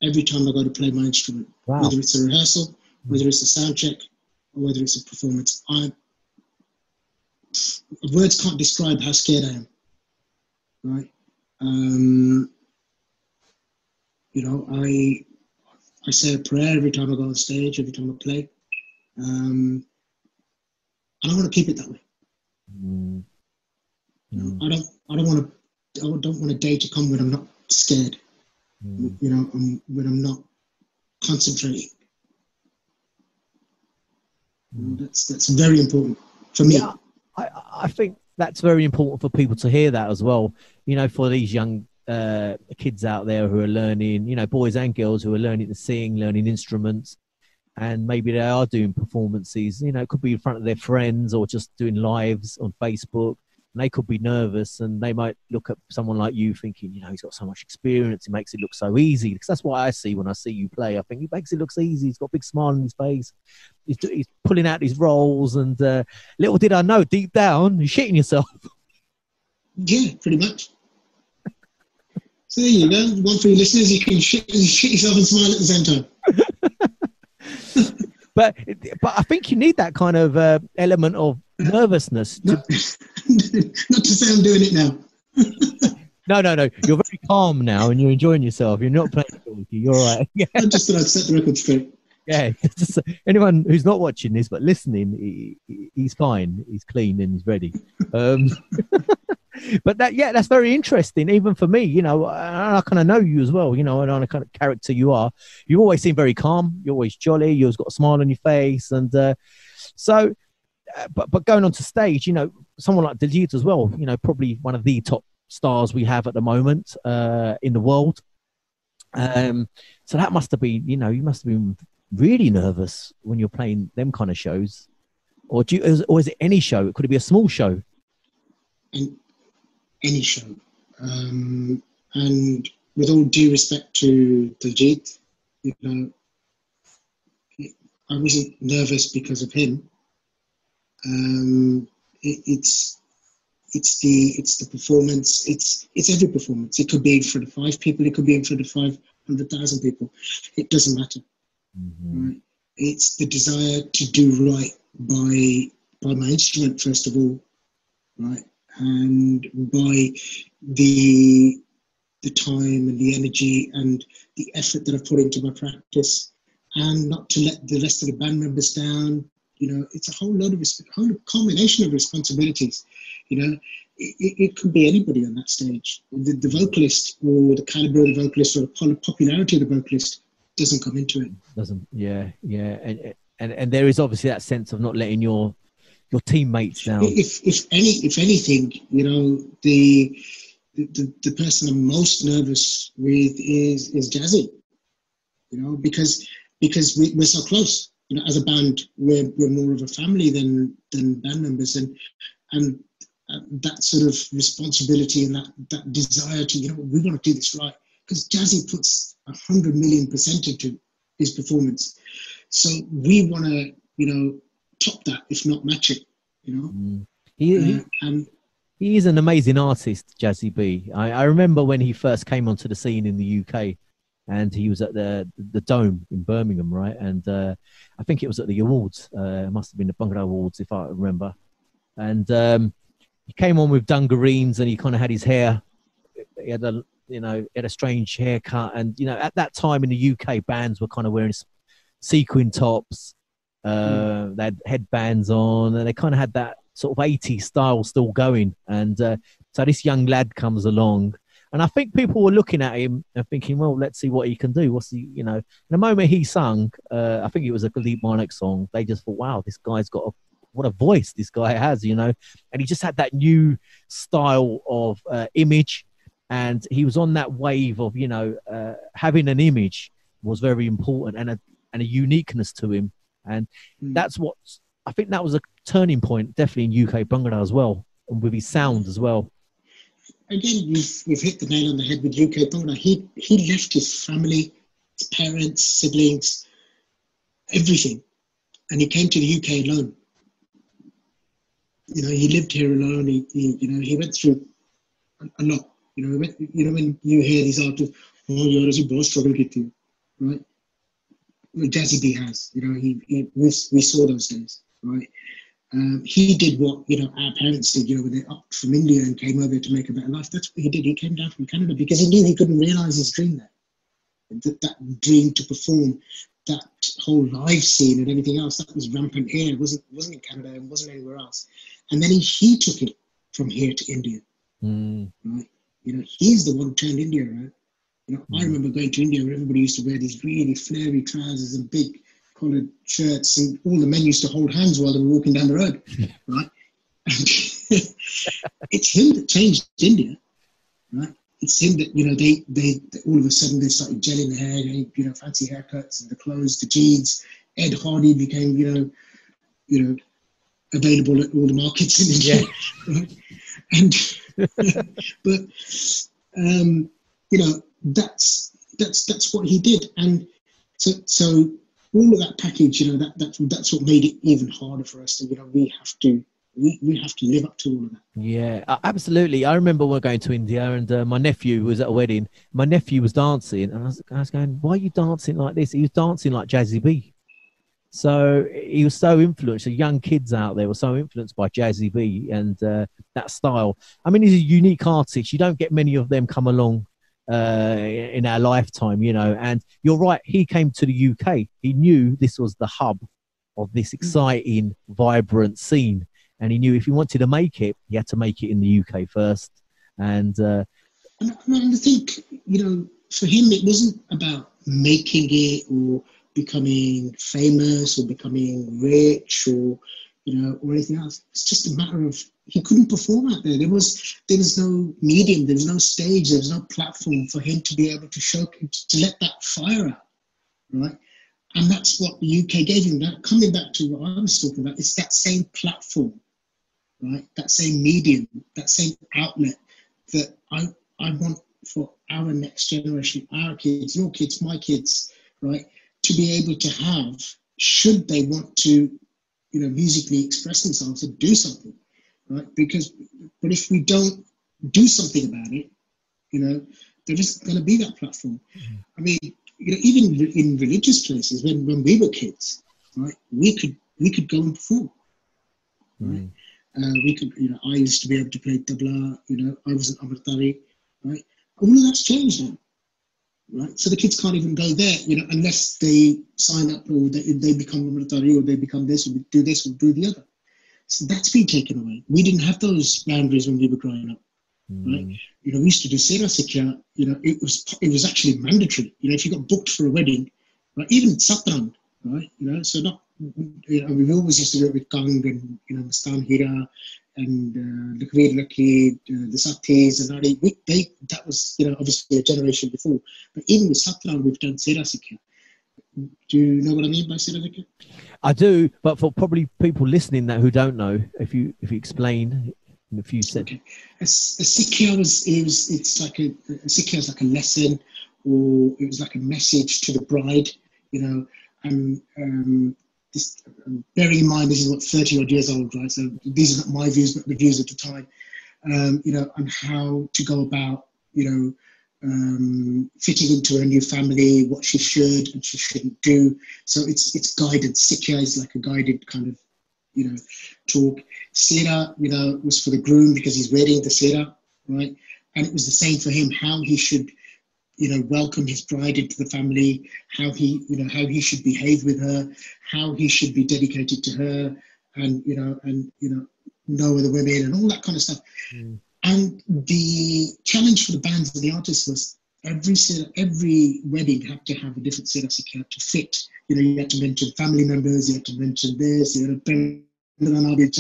Speaker 1: every time I go to play my instrument,
Speaker 2: Wow.
Speaker 1: Whether it's a rehearsal, whether it's a sound check, or whether it's a performance. Words can't describe how scared I am, right? I say a prayer every time I go on stage, every time I play, and I want to keep it that way. I don't want a day to come when I'm not scared, when I'm not concentrating. That's very important for me.
Speaker 2: Yeah, I think that's very important for people to hear that as well. For these young kids out there who are learning, boys and girls who are learning to sing, learning instruments, and maybe they are doing performances. It could be in front of their friends or just doing lives on Facebook. And they could be nervous, and they might look at someone like you thinking, he's got so much experience, he makes it look so easy. Because that's what I see when I see you play. I think he makes it look easy. He's got a big smile on his face. He's pulling out these roles, and little did I know, deep down, you're shitting yourself.
Speaker 1: Yeah, pretty much. So there you go. One for your listeners, you can shit yourself and smile at the same time.
Speaker 2: But I think you need that kind of element of nervousness.
Speaker 1: Not to say I'm doing it now.
Speaker 2: No. You're very calm now, and you're enjoying yourself. You're not playing Dholki. You're all right. Yeah.
Speaker 1: I just thought I'd set the record straight.
Speaker 2: Yeah. Anyone who's not watching this but listening, he's fine. He's clean and he's ready. But that's very interesting, even for me. I kind of know you as well. And on the kind of character you are. You always seem very calm. You're always jolly. You've always got a smile on your face, and so. But going on to stage, someone like Diljit as well, probably one of the top stars we have at the moment in the world. So that must have been, you must have been really nervous when you're playing them kind of shows. Or is it any show? Could it be a small show?
Speaker 1: Any show. And with all due respect to Diljit, I wasn't nervous because of him. It's the performance. It's every performance. It could be in front of 5 people. It could be in front of 500,000 people. It doesn't matter. Right? It's the desire to do right by my instrument first of all, right, and by the time and the energy and the effort that I've put into my practice, and not to let the rest of the band members down. It's a whole combination of responsibilities. It could be anybody on that stage. The vocalist, or the caliber of the vocalist, or the popularity of the vocalist doesn't come into it.
Speaker 2: Doesn't, yeah, and there is obviously that sense of not letting your teammates down.
Speaker 1: If anything, the person I'm most nervous with is Jazzy. Because we're so close. As a band, we're more of a family than band members, and that sort of responsibility and that desire to, we want to do this right, because Jazzy puts 100 million% into his performance, so we want to, top that, if not match it.
Speaker 2: He is an amazing artist, Jazzy B. I remember when he first came onto the scene in the UK. And he was at the Dome in Birmingham, right? And I think it was at the awards. It must have been the Bhangra Awards, if I remember. And he came on with dungareens, and he kind of had his hair. He had a strange haircut. And at that time in the UK, bands were kind of wearing sequin tops. They had headbands on, and they kind of had that sort of 80s style still going. And so this young lad comes along, and I think people were looking at him and thinking, well, let's see what he can do. What's he, you know, the moment he sung, I think it was a Khalid Marnik song, they just thought, wow, this guy's got what a voice this guy has, you know. And he just had that new style of image, and he was on that wave of, you know, having an image was very important, and a uniqueness to him. And that's what, I think that was a turning point, definitely in UK Bhangra as well, and with his sound as well.
Speaker 1: Again, you've hit the nail on the head with UK Bhangra. He left his family, his parents, siblings, everything, and he came to the UK alone. You know, he lived here alone. He went through a lot. You know, when you hear these artists, oh, you're a boss struggle with you, right? Well, Jazzy B has. You know, we saw those days, right? He did what, you know, our parents did, you know, when they upped from India and came over to make a better life. That's what he did. He came down from Canada because he knew he couldn't realize his dream there. That dream to perform, that whole live scene and everything else, that was rampant here. It wasn't in Canada and wasn't anywhere else. And then he took it from here to India, right? You know, he's the one who turned India around. You know, I remember going to India where everybody used to wear these really flary trousers and big collared shirts, and all the men used to hold hands while they were walking down the road, right? And it's him that changed India, right? It's him that, you know, they all of a sudden they started gelling their hair, you know, fancy haircuts and the clothes, the jeans. Ed Hardy became, you know, available at all the markets in India, right? And but you know, that's what he did, and so all of that package, you know, that's what made it even harder for us. To, you know, we have to live up to all of that.
Speaker 2: Yeah, absolutely. I remember we're going to India, and my nephew was at a wedding. My nephew was dancing, and I was going, "Why are you dancing like this?" He was dancing like Jazzy B. So he was so influenced. The young kids out there were so influenced by Jazzy B and that style. I mean, he's a unique artist. You don't get many of them come along in our lifetime, you know. And you're right. He came to the UK. He knew this was the hub of this exciting, vibrant scene. And he knew if he wanted to make it, he had to make it in the UK first. And
Speaker 1: I think, you know, for him, it wasn't about making it or becoming famous or becoming rich or, you know, or anything else. It's just a matter of he couldn't perform out there. There was no medium, there was no stage, there was no platform for him to be able to show, to let that fire out, right? And that's what the UK gave him. That, coming back to what I was talking about, it's that same platform, right? That same medium, that same outlet that I want for our next generation, our kids, your kids, my kids, right? To be able to have, should they want to, you know, musically express themselves and do something, right? But if we don't do something about it, you know, there isn't going to be that platform. I mean, you know, even in religious places, when we were kids, right, we could go and perform. Right? We could, you know, I used to be able to play tabla, you know, I was an amritari, right? All of that's changed now. Right, so the kids can't even go there, you know, unless they sign up or they become Amritari or they become this or do this or do the other. So that's been taken away. We didn't have those boundaries when we were growing up, right? You know, we used to do Sera Sikya. You know, it was actually mandatory. You know, if you got booked for a wedding, right, even Satrang, right? You know, so not, you know, we always used to do it with Kang and, you know, Mastan Hira and Lakhvir Rakhi, the Satis and Nari. That was, you know, obviously a generation before. But even with Satrang, we've done Sera Sikya. Do you know what I mean by Sera Sikya?
Speaker 2: I do, but for probably people listening that who don't know, if you explain in a few seconds.
Speaker 1: Okay. A Sikya it's like a Sikya is like a lesson, or it was like a message to the bride, you know, and this, bearing in mind, this is what 30 odd years old, right? So these are not my views, but the views at the time, you know, and how to go about, you know, fitting into a new family, what she should and she shouldn't do. So it's guided. Sikya is like a guided kind of, you know, talk. Sera, you know, was for the groom because he's wearing the Sera, right? And it was the same for him, how he should, you know, welcome his bride into the family, how he should behave with her, how he should be dedicated to her, and you know, no other women and all that kind of stuff. And the challenge for the bands and the artists was every wedding had to have a different certificate to fit. You know, you had to mention family members, you had to mention this, you had to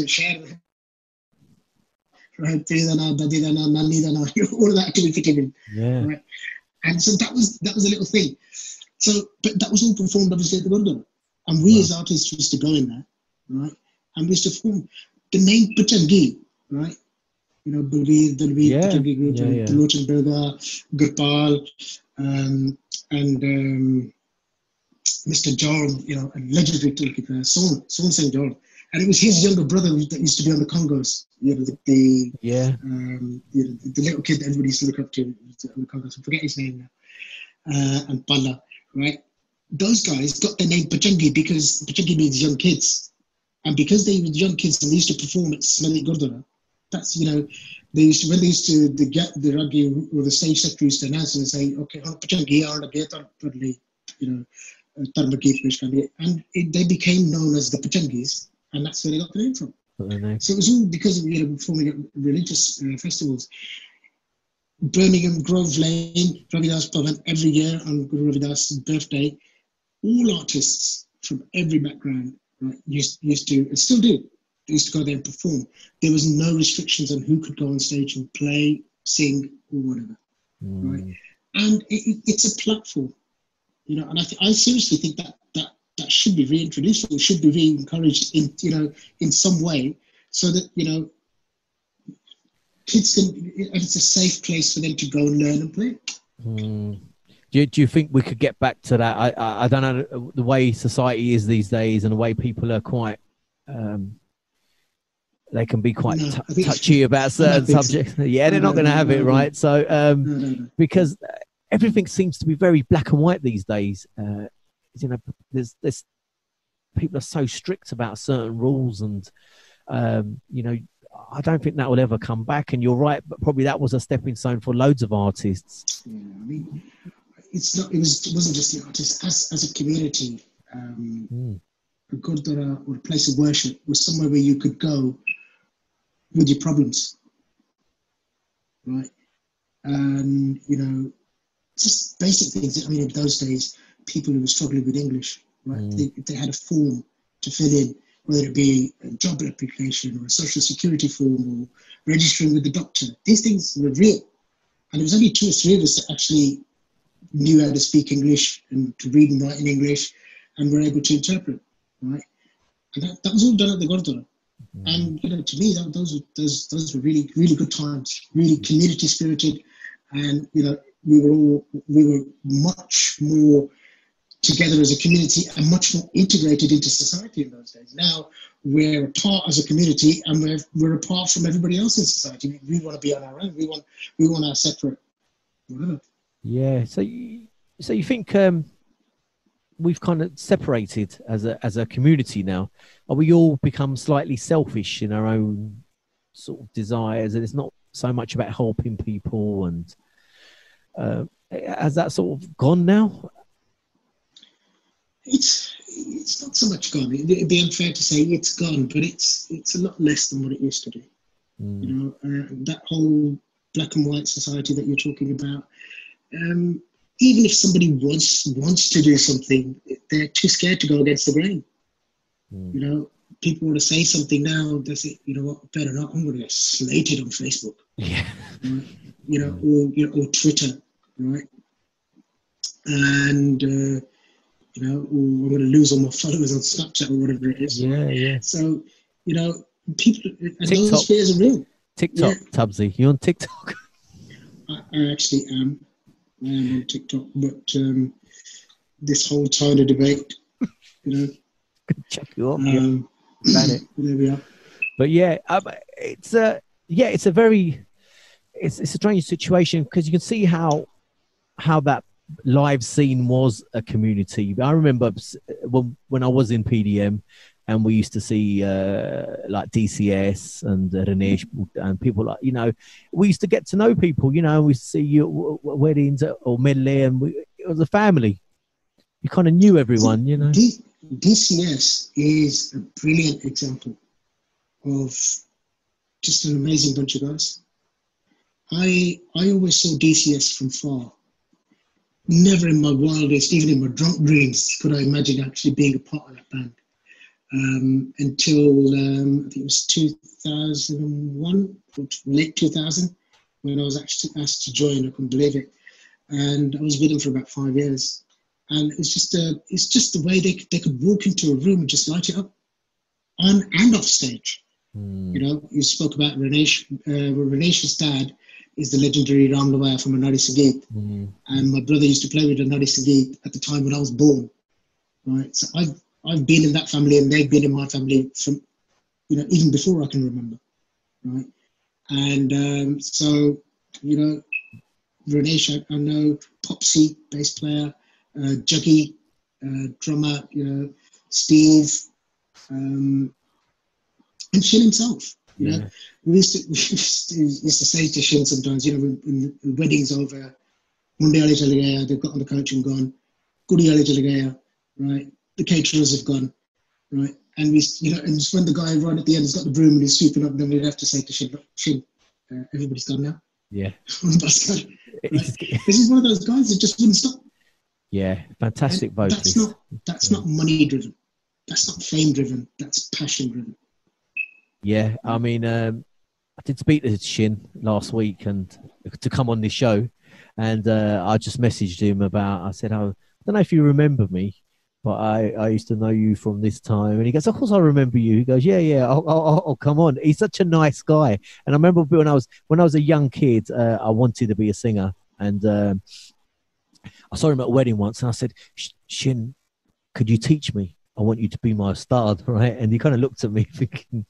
Speaker 1: share, right? All of that to be fitted in.
Speaker 3: Yeah.
Speaker 1: Right? And so that was a little thing. So, but that was all performed obviously at the Gurdwara. And we as artists used to go in there, right? And we used to form the name Pachangi, right? You know, Bulveer, the Pachangi group, the Lochan Birga, Gopal, and Mr. Jorn, you know, a legendary Dholki player, Son Singh Jorn. And it was his younger brother that used to be on the Congos, you know, the little kid that everybody used to look up to on the Congos. I forget his name now. And Palla, right? Those guys got their name Pachangi because Pachangi means young kids. And because they were young kids and they used to perform at Smelly Gurdwara, that's, you know, when they used to get the rugby or the stage secretary used to announce and say, okay, Pachangi are the gate, you know, and they became known as the Pachangis, and that's where they got the name from. So it was all because of, you know, performing at religious festivals. Birmingham Grove Lane, Ravidas Pavan, every year on Guru Ravidas' birthday, all artists from every background, right, used to, and still do, they used to go there and perform. There was no restrictions on who could go on stage and play, sing, or whatever, right? And it's a platform, you know, and I seriously think that should be reintroduced, or should be re-encouraged in, you know, in some way, so that, you know, kids can, it's a safe place for them to go and learn and play.
Speaker 3: Do you think we could get back to that? I don't know, the way society is these days and the way people are quite, they can be quite touchy about certain subjects. Yeah, they're not going to have it, right? So, because everything seems to be very black and white these days. You know, there's people are so strict about certain rules, and you know, I don't think that will ever come back. And you're right, but probably that was a stepping stone for loads of artists.
Speaker 1: Yeah, I mean, it wasn't just the artists. As a community, a Gurdwara or a place of worship was somewhere where you could go with your problems, right? And, you know, just basic things. I mean, in those days, people who were struggling with English, right? They had a form to fill in, whether it be a job application or a social security form or registering with the doctor. These things were real. And there was only 2 or 3 of us that actually knew how to speak English and to read and write in English and were able to interpret, right? And that was all done at the Gurdwara. And, you know, to me, those were really, really good times, really community spirited. And, you know, we were much more together as a community and much more integrated into society in those days. Now we're apart as a community, and we're apart from everybody else in society. We want to be on our own. We want our separate whatever.
Speaker 3: Yeah. So you think we've kind of separated as a community now? Are we all become slightly selfish in our own sort of desires, and it's not so much about helping people? And has that sort of gone now?
Speaker 1: It's not so much gone. It'd be unfair to say it's gone, but it's a lot less than what it used to be. You know, that whole black and white society that you're talking about. Even if somebody wants to do something, they're too scared to go against the grain. You know, people want to say something now. They say, you know what, better not. I'm going to get slated on Facebook. Yeah. Right? You know, or Twitter, right? And you know, or I'm going to lose all my followers on Snapchat or whatever it is.
Speaker 3: Yeah, yeah.
Speaker 1: So, you know, people, and those fears are real.
Speaker 3: TikTok, Tubsy, you on TikTok?
Speaker 1: I actually am. I am on TikTok, but this whole China debate, you know.
Speaker 3: Check you up. There
Speaker 1: we are.
Speaker 3: But yeah, it's a strange situation, because you can see how that live scene was a community. I remember when I was in PDM, and we used to see like DCS and Neneh and people like, you know, we used to get to know people, you know, we see you weddings or medley, and it was a family. You kind of knew everyone, you know.
Speaker 1: DCS is a brilliant example of just an amazing bunch of guys. I always saw DCS from far. Never in my wildest, even in my drunk dreams, could I imagine actually being a part of that band. Until I think it was 2001, or late 2000, when I was actually asked to join. I couldn't believe it. And I was with them for about 5 years. And it's just the way they could walk into a room and just light it up, on and off stage. You know, you spoke about Renesh. Renesh's dad is the legendary Ram Lavaya from Anari Sangeet. And my brother used to play with Anari Sangeet at the time when I was born. Right, so I've been in that family, and they've been in my family from, you know, even before I can remember. Right, and so, you know, Renesh, I know, Tubsy, bass player, Juggy, drummer, you know, Steve, and Shin himself. You know, we used to say to Shin sometimes, you know, when the wedding's over, Munde wale chale gaya, they've got on the coach and gone, Kudi wale chale gaya, right? The caterers have gone, right? And we, you know, and just when the guy right at the end has got the broom and he's sweeping up, then we'd have to say to Shin, Shin, everybody's gone now.
Speaker 3: Yeah.
Speaker 1: Right? This is one of those guys that just wouldn't stop.
Speaker 3: Yeah, fantastic vocalist.
Speaker 1: That's not money driven. That's not fame driven. That's passion driven.
Speaker 3: Yeah, I mean, I did speak to Shin last week and to come on this show, and I just messaged him I said, I don't know if you remember me, but I used to know you from this time. And he goes, of course I remember you. He goes, yeah, I'll come on. He's such a nice guy. And I remember when I was a young kid, I wanted to be a singer, and I saw him at a wedding once, and I said, Shin, could you teach me? I want you to be my star, right? And he kind of looked at me thinking,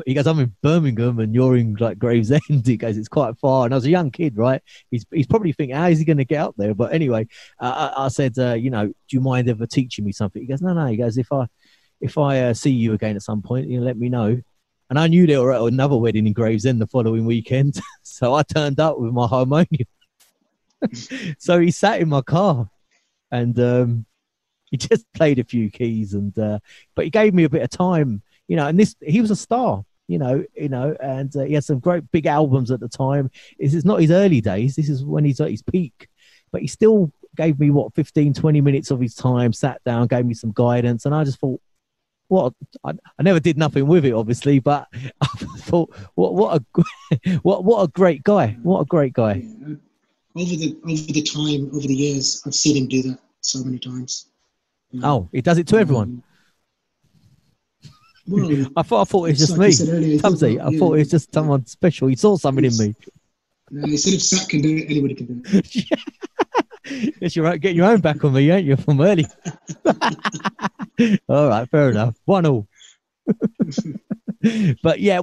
Speaker 3: he goes, I'm in Birmingham and you're in like Gravesend. He goes, it's quite far. And I was a young kid, right? He's probably thinking, how is he going to get up there? But anyway, I said, you know, do you mind ever teaching me something? He goes, no. He goes, if I see you again at some point, you know, let me know. And I knew they were at another wedding in Gravesend the following weekend. So I turned up with my harmonium. So he sat in my car and he just played a few keys, and but he gave me a bit of time. You know, and he was a star, you know, and he had some great big albums at the time. This is not his early days. This is when he's at his peak, but he still gave me 15, 20 minutes of his time, sat down, gave me some guidance. And I just thought, I never did nothing with it, obviously, but I thought, what a great guy. What a great guy.
Speaker 1: Yeah. Over the years, I've seen him do that so many times. You know?
Speaker 3: Oh, he does it to everyone.
Speaker 1: Well,
Speaker 3: I thought it was just me, Tubsy. I thought it was just someone special. He saw something in me.
Speaker 1: No, he said if Sat can do it, anybody can do it.
Speaker 3: Yes, you're right. Get your own back on me, ain't you, from early? All right, fair enough. 1-1. But yeah,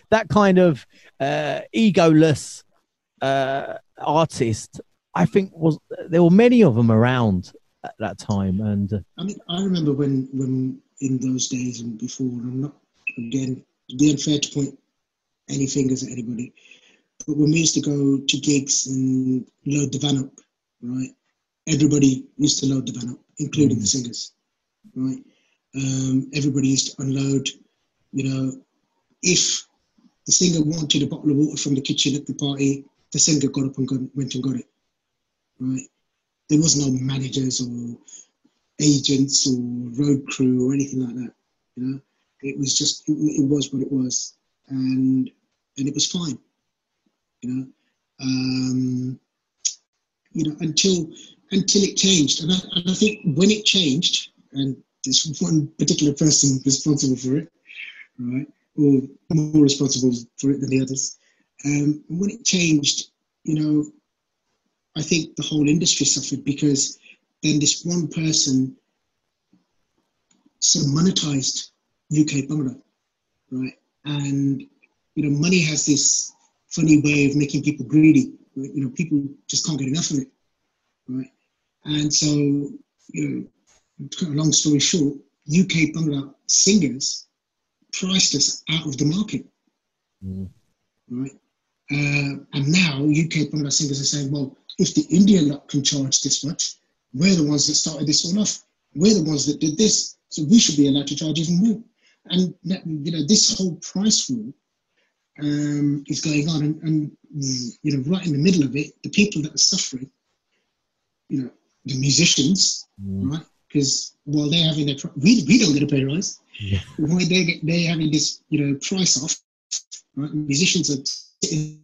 Speaker 3: that kind of egoless artist, I think there were many of them around at that time. And
Speaker 1: I remember when in those days and before, and I'm not, again, to be unfair to point any fingers at anybody, but when we used to go to gigs and load the van up, right, everybody used to load the van up, including the singers, right? Everybody used to unload, you know, if the singer wanted a bottle of water from the kitchen at the party, the singer got up and went and got it, right? There was no managers or agents or road crew or anything like that, you know. It was just, it was what it was, and it was fine, you know. You know, until it changed, and I think when it changed, and there's one particular person responsible for it, right, or more responsible for it than the others. When it changed, you know, I think the whole industry suffered, because then this one person sort of monetized UK Bhangra, right? And, you know, money has this funny way of making people greedy. You know, people just can't get enough of it, right? And so, you know, to cut a long story short, UK Bhangra singers priced us out of the market, right? And now UK Bhangra singers are saying, well, if the Indian lot can charge this much, we're the ones that started this all off. We're the ones that did this, so we should be allowed to charge even more. And, you know, this whole price war is going on, and you know, right in the middle of it, the people that are suffering, you know, the musicians, right? Because while they're having their, we don't get a pay rise.
Speaker 2: Yeah.
Speaker 1: Why they're having this, you know, price off, right? Musicians are sitting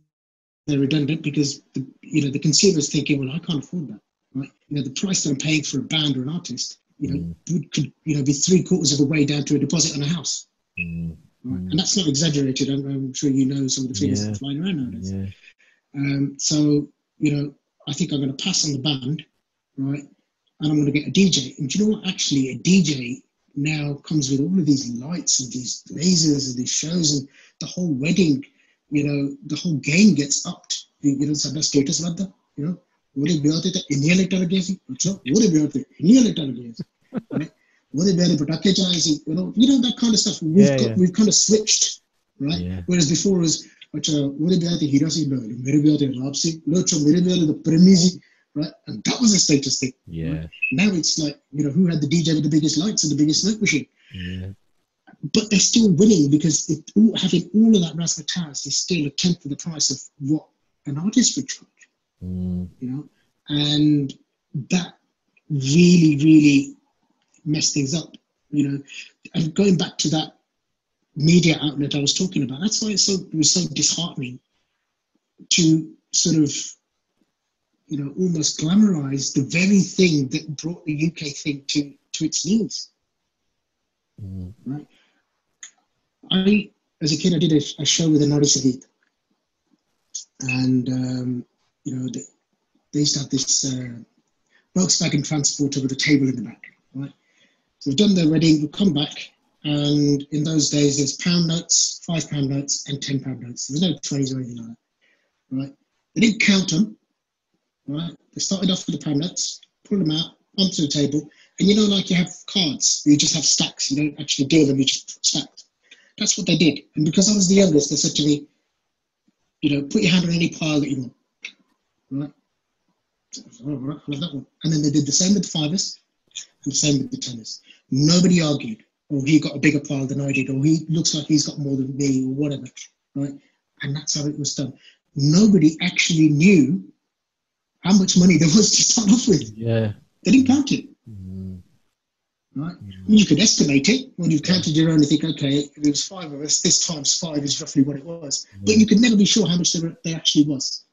Speaker 1: there redundant because the consumer's thinking, well, I can't afford that, right? You know, the price that I'm paying for a band or an artist, you know, could be 3/4 of the way down to a deposit on a house. Right? And that's not exaggerated. I'm sure you know some of the figures that are flying around nowadays. So, you know, I think I'm going to pass on the band, right? And I'm going to get a DJ. And do you know what? Actually, a DJ now comes with all of these lights and these lasers and these shows, and the whole wedding, you know, the whole game gets upped. You know, sabda status badda, you know. What be aate India later again? What be aate India later again? Right? What be aate patake chalaye? You know that kind of stuff. We've kind of switched, right? Yeah. Whereas before it was, what be aate hero si lo, mere be aate rap si lo, mere be aate the premise, right? And that was a status thing.
Speaker 2: Yeah.
Speaker 1: Right? Now it's like, you know, who had the DJ with the biggest lights and the biggest smoke machine?
Speaker 2: Yeah.
Speaker 1: But they're still winning because having all of that razzmatazz is still a tenth of the price of what an artist would charge. You know, and that really, really messed things up. You know, and going back to that media outlet I was talking about, that's why it was so disheartening to sort of, you know, almost glamorize the very thing that brought the UK thing to its knees. Right. I, as a kid, I did a show with a Nari Sangeet, and you know, they used to have this Volkswagen Transporter with a table in the back, right? So we've done the wedding, we've come back, and in those days there's pound notes, £5 notes, and £10 notes. There's no 20s or anything like that, right? They didn't count them, right? They started off with the pound notes, pulled them out onto the table, and you know, like you have cards, you just have stacks, you don't actually deal them, you just stack. That's what they did. And because I was the youngest, they said to me, you know, put your hand on any pile that you want. Right? So I said, all right, I love that one. And then they did the same with the fivers and the same with the tenors. Nobody argued, or he got a bigger pile than I did, or he looks like he's got more than me, or whatever. Right? And that's how it was done. Nobody actually knew how much money there was to start off with.
Speaker 2: Yeah.
Speaker 1: They didn't count it. Right? I mean, you could estimate it when you've counted your own and think, okay, if it was 5 of us, this times 5 is roughly what it was. But you could never be sure how much there actually was.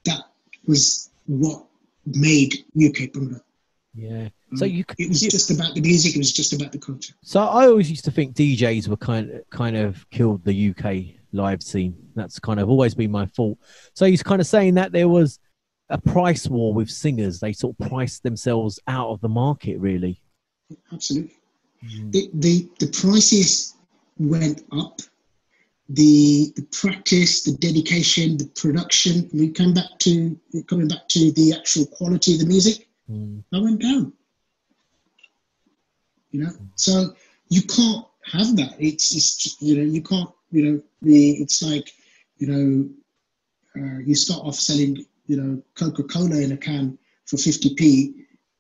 Speaker 1: That was what made UK Bhangra.
Speaker 2: Yeah.
Speaker 1: So it was just about the music. It was just about the culture.
Speaker 2: So I always used to think DJs were kind of killed the UK live scene. That's kind of always been my fault. So he's kind of saying that there was a price war with singers. They sort of priced themselves out of the market, really.
Speaker 1: Absolutely. The prices went up. The practice, the dedication, the production. Coming back to the actual quality of the music, that went down. You know, so you can't have that. It's just, you know, you can't. You know, it's like, you know, you start off selling, you know, Coca-Cola in a can for 50p,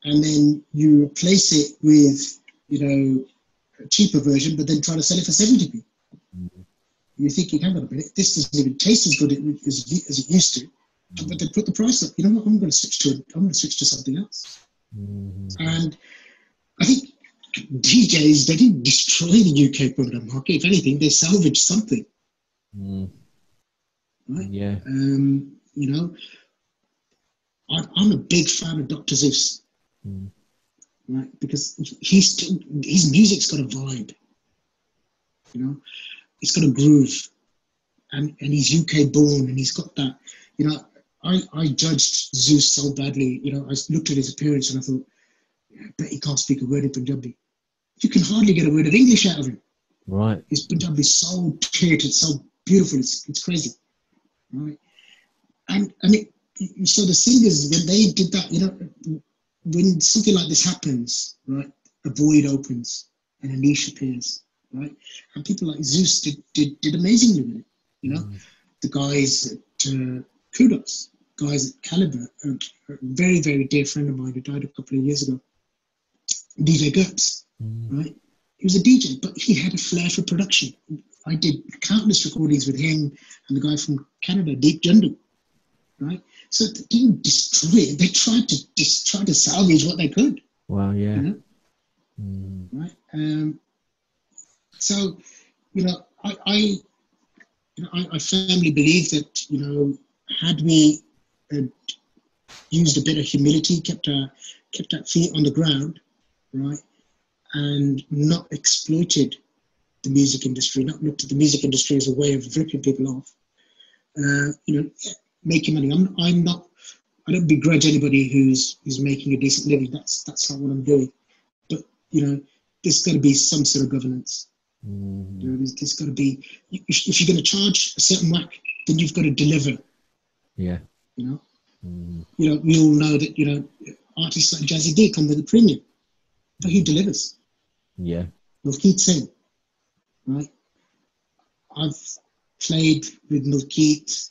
Speaker 1: and then you replace it with, you know, a cheaper version, but then try to sell it for 70p. You're thinking, hang on a minute, this doesn't even taste as good as it used to. But they put the price up. You know what? I'm going to switch to something else. And I think DJs, they didn't destroy the UK Bhangra market. If anything, they salvaged something. Right?
Speaker 2: Yeah.
Speaker 1: You know, I'm a big fan of Dr. Zeus, right? Because his music's got a vibe, you know, it's got a groove, and he's UK born, and he's got that, you know. I judged Zeus so badly, you know. I looked at his appearance and I thought, I bet he can't speak a word of Punjabi. You can hardly get a word of English out of him.
Speaker 2: Right.
Speaker 1: His Punjabi is so clear, it's so beautiful, it's crazy, right? And so the singers, when they did that, you know, when something like this happens, right, a void opens and a niche appears, right? And people like Zeus did amazingly with it, you know. The guys at Kudos, guys at Caliber, a very, very dear friend of mine who died a couple of years ago, DJ GURPS, right? He was a DJ, but he had a flair for production. I did countless recordings with him and the guy from Canada, Deep Jundu, right? So they didn't destroy it. They tried to salvage what they could.
Speaker 3: Wow, yeah.
Speaker 1: You know? Right? So, I firmly believe that, had we used a bit of humility, kept our feet on the ground, right, and not exploited the music industry, not looked at the music industry as a way of ripping people off, making money. I don't begrudge anybody who's making a decent living. That's not what I'm doing. But there's got to be some sort of governance. There's got to be. If you're going to charge a certain whack, then you've got to deliver. Yeah. We all know that artists like Jazzy D come with a premium, but he delivers.
Speaker 3: Yeah.
Speaker 1: Mulkeet Singh, right? I've played with Mulkeet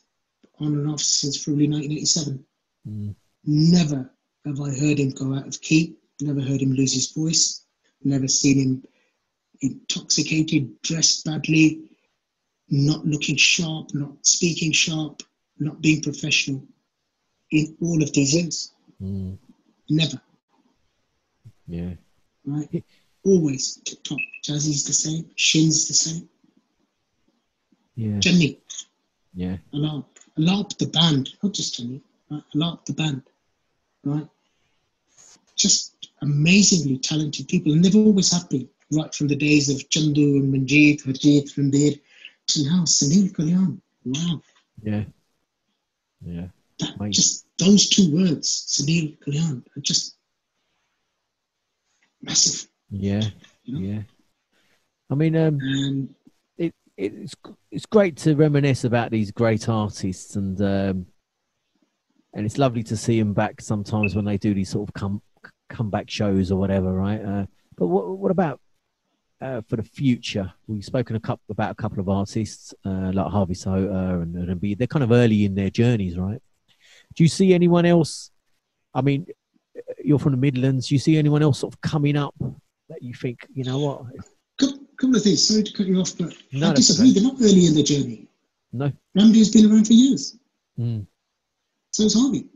Speaker 1: on and off since probably 1987. Never have I heard him go out of key. Never heard him lose his voice. Never seen him intoxicated, dressed badly, not looking sharp, not speaking sharp, not being professional in all of these years. Never.
Speaker 3: Yeah.
Speaker 1: Right? Always tip top. Jazzy's the same. Shin's the same.
Speaker 3: Yeah.
Speaker 1: Jenny.
Speaker 3: Yeah.
Speaker 1: Alarp the band. Not just Jenny. Right? Alarp the band. Right? Just amazingly talented people. And they've always have been. Right from the days of Chandu and Manjeet, Harjeet, Ranbir, to now, Sunil Kalyan. Wow.
Speaker 3: Yeah. Yeah.
Speaker 1: Just those two words, Sunil Kalyan, are just massive.
Speaker 3: Yeah. Yeah. I mean, and it's great to reminisce about these great artists, and it's lovely to see them back sometimes when they do these sort of comeback shows or whatever, right? But what about for the future? We've spoken about a couple of artists like Harvey Sahota and they're kind of early in their journeys, right? Do you see anyone else? I mean, you're from the Midlands. Do you see anyone else sort of coming up that you think, you know what?
Speaker 1: Couple of things. Sorry to cut you off, but
Speaker 3: no,
Speaker 1: I disagree. They're not early in their journey.
Speaker 3: No.
Speaker 1: Ramdi has been around for years. So is Harvey.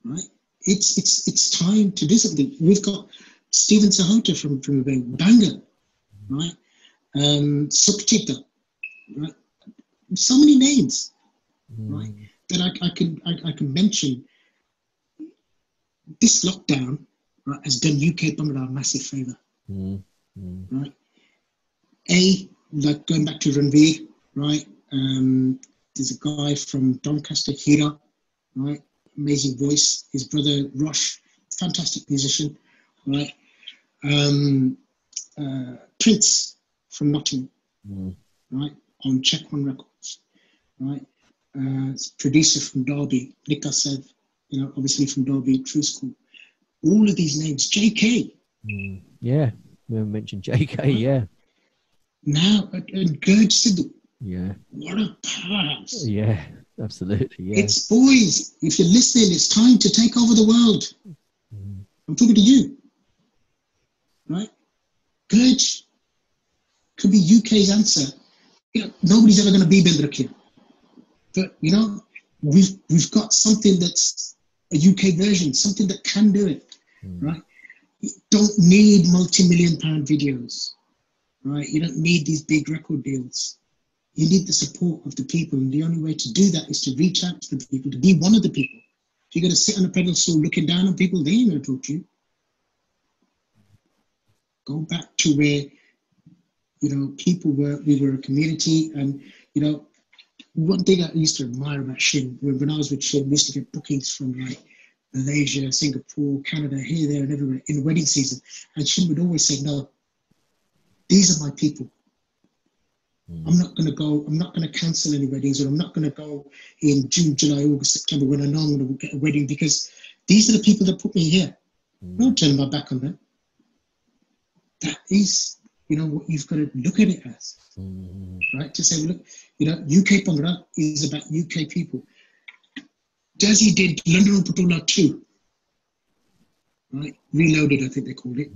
Speaker 1: Right? It's time to do something. We've got Stephen Sahota from Bhangra, right? Sukhchita, right? So many names, right? That I can mention. This lockdown, right, has done UK Bhangra a massive favour, right? Like going back to Ranveer, right? There's a guy from Doncaster, Hira, right? Amazing voice. His brother Rosh, fantastic musician, right? Prince from Nottingham, right? On Check One Records, right? Producer from Derby, Nika Sev, obviously from Derby, True School. All of these names, JK.
Speaker 3: Yeah, we haven't mentioned JK, right? Yeah.
Speaker 1: Now, and Gurj Sidhu.
Speaker 3: Yeah.
Speaker 1: What a powerhouse.
Speaker 3: Yeah, absolutely. Yeah.
Speaker 1: It's boys. If you're listening, it's time to take over the world. I'm talking to you. Right? Gurj could be UK's answer. Nobody's ever going to be Bindrakir. But, we've got something that's a UK version, something that can do it. Right? You don't need multi-million-pound videos. Right? You don't need these big record deals. You need the support of the people, and the only way to do that is to reach out to the people, to be one of the people. If you're going to sit on a pedestal looking down on people, they ain't going to talk to you. Go back to where, people were, we were a community, and, one thing I used to admire about Shin, when I was with Shin, we used to get bookings from like Malaysia, Singapore, Canada, here, there, and everywhere in wedding season. And Shin would always say, no, these are my people. I'm not going to cancel any weddings, or I'm not going to go in June, July, August, September when I know I'm going to get a wedding, because these are the people that put me here. I'm not turning my back on them. That is, what you've got to look at it as, right? To say, look, UK Bhangra is about UK people. Jazzy did London Patola 2, right? Reloaded, I think they called it,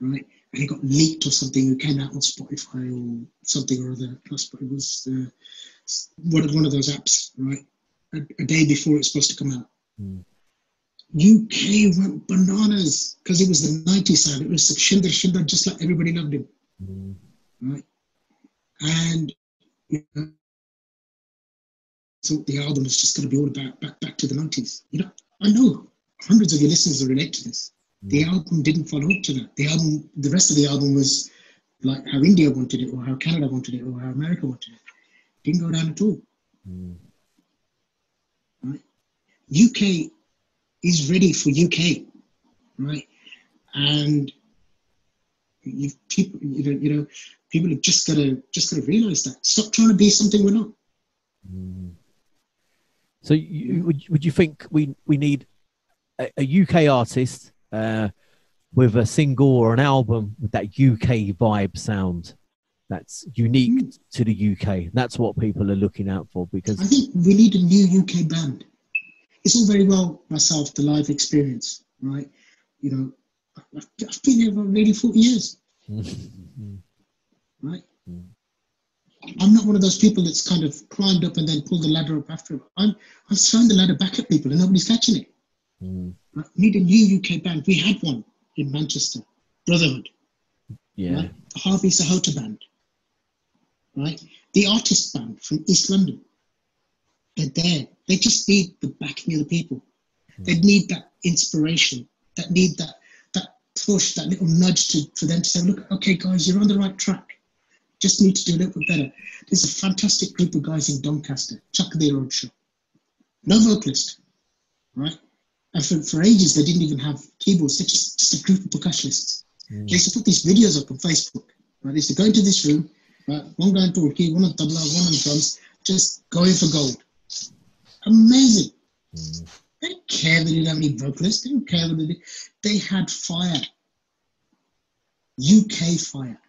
Speaker 1: right? And it got leaked or something. It came out on Spotify or something or other. It was one of those apps, right? A day before it's supposed to come out. UK went bananas because it was the 90s sound. It was Shinder Shinder, just like everybody loved him, right? And you know, thought the album was just going to be all about back to the 90s. You know, I know hundreds of your listeners will relate to this. The album didn't follow up to that. The rest of the album was like how India wanted it, or how Canada wanted it, or how America wanted it. Didn't go down at all. Right? UK is ready for UK, right? And people have just gotta realize that. Stop trying to be something we're not.
Speaker 3: So would you think we need a UK artist with a single or an album with that UK vibe sound that's unique to the UK? That's what people are looking out for, because
Speaker 1: I think we need a new UK band. It's all very well myself, the live experience, right? You know, I've been here for nearly 40 years, right? I'm not one of those people that's kind of climbed up and then pulled the ladder up after. I've thrown the ladder back at people and nobody's catching it. Right? We need a new UK band. We had one in Manchester, Brotherhood.
Speaker 3: Yeah.
Speaker 1: Right? The Harvey Sahota band. Right? The Artist Band from East London. They're there. They just need the backing of the people. They need that inspiration. That need that push, that little nudge for them to say, look, okay, guys, you're on the right track. Just need to do a little bit better. There's a fantastic group of guys in Doncaster, Chuck the Roadshow. No vocalist, right? And for ages, they didn't even have keyboards. They're just a group of percussionists. They used to put these videos up on Facebook. Right? They used to go into this room, right? One guy on Dholki, one on tabla, one on drums, just going for gold. Amazing. They didn't care they didn't have any vocalists. They didn't care what they did. They had fire. UK fire,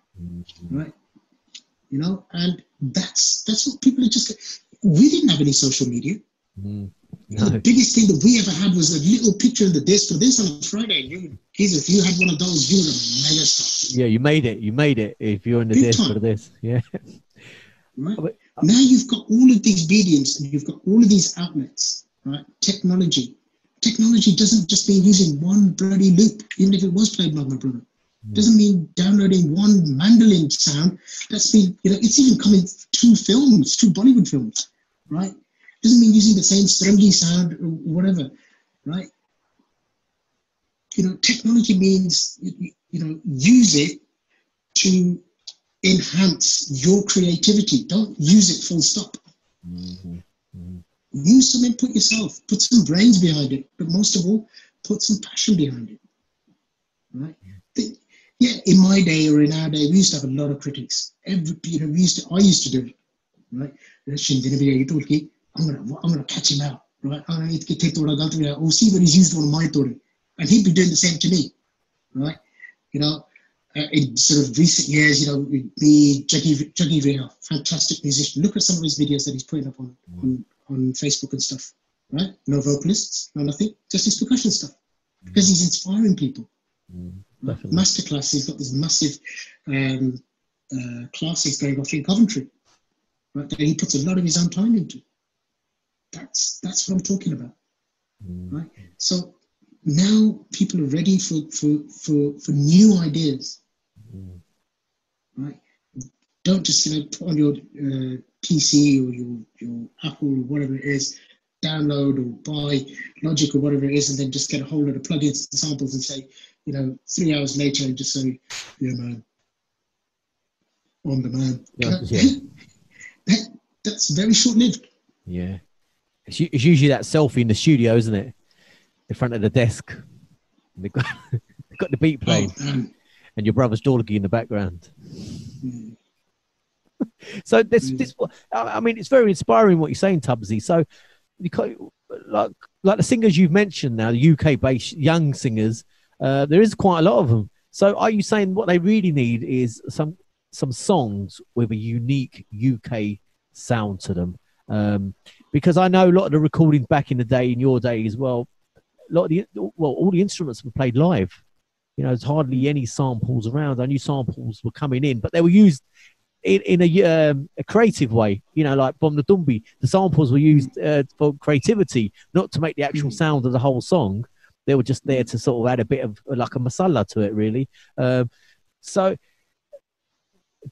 Speaker 1: right? You know, and that's what people are just. We didn't have any social media. No. The biggest thing that we ever had was a little picture in the disc for this on a Friday. If you had one of those, you were a mega star.
Speaker 3: Yeah, you made it. If you're in the disc for this, yeah.
Speaker 1: Right. Now you've got all of these mediums and you've got all of these outlets. Right? Technology doesn't just mean using one bloody loop, even if it was played by my brother. Doesn't mean downloading one mandolin sound. That's been, it's even coming two Bollywood films, right? Doesn't mean using the same Sarangi sound or whatever, right? Technology means, use it to enhance your creativity. Don't use it full stop. Use some input yourself. Put some brains behind it. But most of all, put some passion behind it, right? Yeah, in my day or in our day, we used to have a lot of critics. I used to do it, right? I'm gonna catch him out, right? I'm gonna take the see what he's used one of my story, and he'd be doing the same to me, right? In sort of recent years, me, Juggy Rea, fantastic musician. Look at some of his videos that he's putting up on Facebook and stuff, right? No vocalists, no nothing, just his percussion stuff, because he's inspiring people. Masterclass. He's got this massive classes going off in Coventry, right? That he puts a lot of his own time into. That's what I'm talking about, right? So now people are ready for new ideas, right? Don't just put on your PC or your Apple or whatever it is, download or buy Logic or whatever it is, and then just get a hold of the plugins and samples and say, 3 hours later, and just say, yeah, man, on the man. That's very short-lived.
Speaker 3: Yeah. It's usually that selfie in the studio, isn't it? In front of the desk. They've got the beat playing. And your brother's Dholki in the background. So this, it's very inspiring what you're saying, Tubsy. So, like the singers you've mentioned now, the UK-based young singers, there is quite a lot of them. So, are you saying what they really need is some songs with a unique UK sound to them? Because I know a lot of the recordings back in the day, in your day as well, all the instruments were played live. You know, there's hardly any samples around. I knew samples were coming in, but they were used in a creative way. You know, like from the Dumbi, the samples were used for creativity, not to make the actual sound of the whole song. They were just there to sort of add a bit of like a masala to it, really. So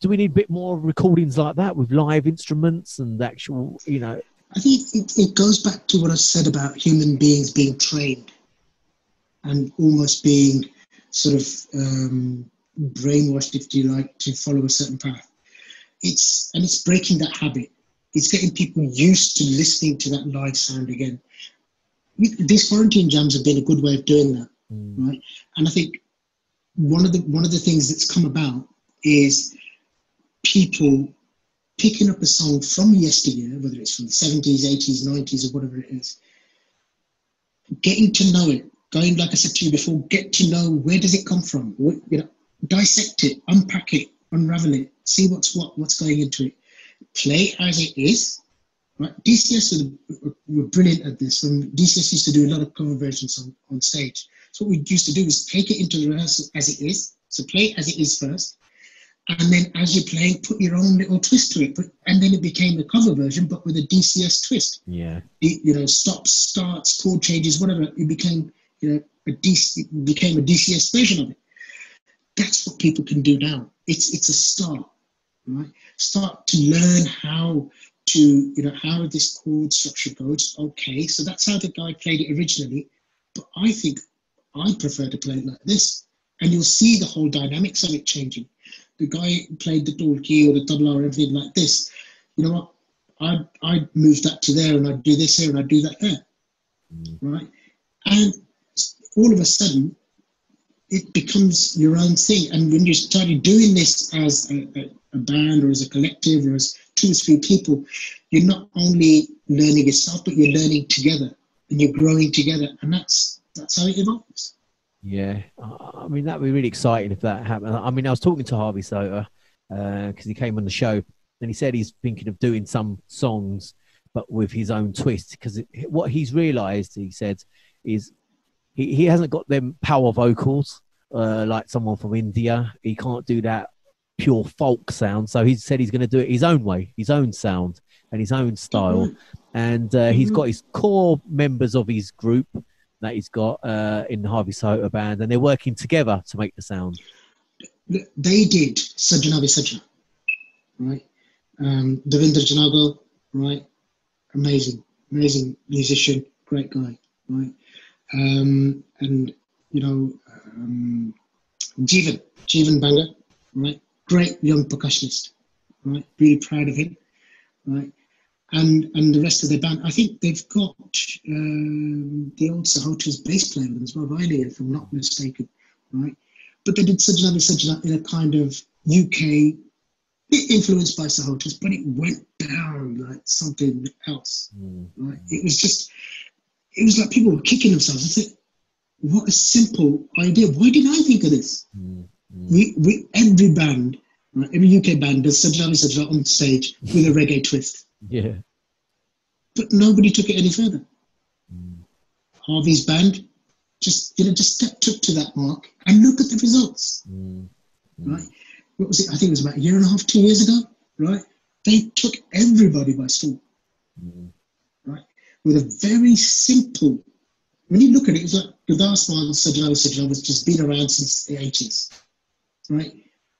Speaker 3: do we need a bit more recordings like that with live instruments and actual, you know?
Speaker 1: I think it goes back to what I said about human beings being trained and almost being sort of brainwashed, if you like, to follow a certain path. It's breaking that habit. It's getting people used to listening to that live sound again. These quarantine jams have been a good way of doing that, right? And I think one of the things that's come about is people picking up a song from yesteryear, whether it's from the 70s, 80s, 90s, or whatever it is, getting to know it, going, like I said to you before, get to know where does it come from, dissect it, unpack it, unravel it, see what's going into it, play as it is. Right? DCS were brilliant at this. When DCS used to do a lot of cover versions on stage. So what we used to do is take it into the rehearsal as it is. So play it as it is first. And then as you're playing, put your own little twist to it. And then it became a cover version, but with a DCS twist.
Speaker 3: Yeah.
Speaker 1: Stops, starts, chord changes, whatever. It became, a DCS version of it. That's what people can do now. It's a start, right? Start to learn how this chord structure goes. Okay, so that's how the guy played it originally. But I think I prefer to play it like this. And you'll see the whole dynamics of it changing. The guy played the Dholki or the tabla or everything like this. You know what? I'd move that to there, and I'd do this here, and I'd do that there. Right? And all of a sudden, it becomes your own thing. And when you started doing this as a band or as a collective or as 2 or 3 people, you're not only learning yourself, but you're learning together and you're growing together. And that's how it evolves.
Speaker 3: Yeah, I mean, that'd be really exciting if that happened. I mean, I was talking to Harvey Soter because he came on the show, and he said he's thinking of doing some songs, but with his own twist. Because what he's realised, he said, is he hasn't got them power vocals like someone from India. He can't do that pure folk sound. So he said he's going to do it his own way, his own sound and his own style. And he's got his core members of his group that he's got in the Harvey Soter band, and they're working together to make the sound.
Speaker 1: They did Sajjana Vi Sajjana, right? Devinder Janago, right? Amazing musician, great guy, right? And Jeevan Bhangra, right? Great young percussionist, right? Really proud of him, right? And the rest of their band, I think they've got the old Sahotra's bass player with them as well, Riley, if I'm not mistaken, right? But they did Sajjana Vi Sajjana in a kind of UK, bit influenced by Sahotra's, but it went down like something else, right? It was like people were kicking themselves. I said, what a simple idea. Why didn't I think of this? Every band, right, every UK band does Sajjana Vi Sajjana on stage with a reggae twist.
Speaker 3: Yeah.
Speaker 1: But nobody took it any further. Harvey's band just stepped up to that mark, and look at the results. Right? What was it? I think it was about a year and a half, 2 years ago, right? They took everybody by storm. Right? With a very simple, when you look at it, it's like Gurdasman Sajjana Vi Sajjana was just been around since the 80s. Right?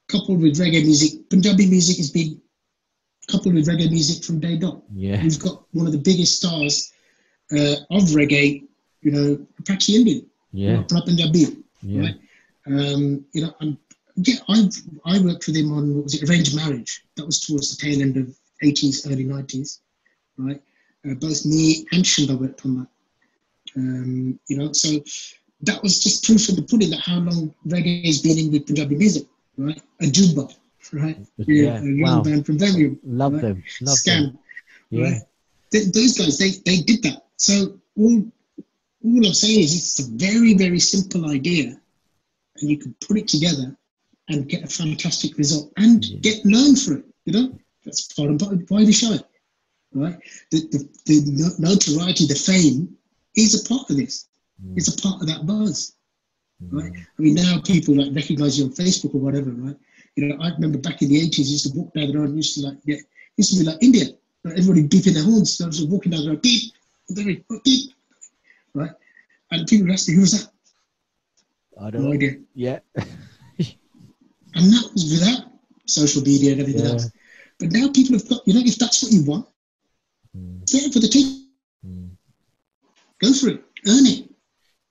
Speaker 1: Coupled with reggae music, Punjabi music has been coupled with reggae music from day dot.
Speaker 3: Yeah.
Speaker 1: We've got one of the biggest stars of reggae, Apache Indian.
Speaker 3: Yeah.
Speaker 1: Punjabi.
Speaker 3: Yeah.
Speaker 1: Right? I worked with him on, Arranged Marriage. That was towards the tail end of 80s, early 90s. Right? Both me and Shinda worked on that. So that was just proof of the pudding that how long reggae has been in with Punjabi music. Right? A Juba. Right,
Speaker 3: yeah,
Speaker 1: a young band from Birmingham.
Speaker 3: Love
Speaker 1: right?
Speaker 3: them.
Speaker 1: Scam.
Speaker 3: Yeah.
Speaker 1: Right? Those guys, they did that. So all I'm saying is it's a very, very simple idea, and you can put it together and get a fantastic result and get known for it. That's part of why we show it. Right? The notoriety, the fame is a part of this. It's a part of that buzz. right? I mean, now people like recognize you on Facebook or whatever, right? You know, I remember back in the 80s, used to walk down the road, used to be like India, right? Everybody beeping their horns. So I was walking down the road, beep, beep, right? And people would ask me, who was that?
Speaker 3: I don't know.
Speaker 1: Idea.
Speaker 3: Yeah.
Speaker 1: And that was without social media and everything else. But now people have got, you know, if that's what you want, it's there for the team. Go for it. Earn it.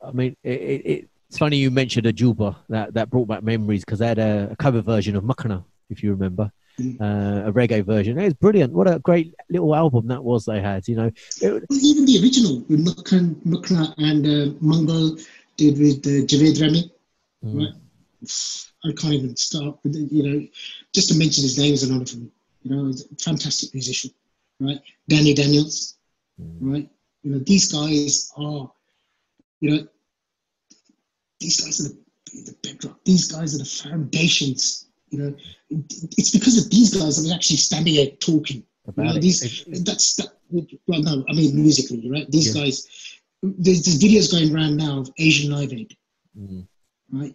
Speaker 3: I mean, it's funny you mentioned a Juba. That brought back memories because they had a cover version of Makana, if you remember, a reggae version. It was brilliant. What a great little album that was they had, you know.
Speaker 1: Well, even the original with Makana and Mangal did with Javed Rami, right? I can't even start with it, you know, just to mention his name is an honor for me. You know, he's a fantastic musician, right? Danny Daniels, right? You know, these guys are, you know, these guys are the bedrock. These guys are the foundations. You know, it's because of these guys that we're actually standing here talking.
Speaker 3: About
Speaker 1: Well, no, I mean musically, right? These guys, there's videos going around now of Asian Live Aid, right?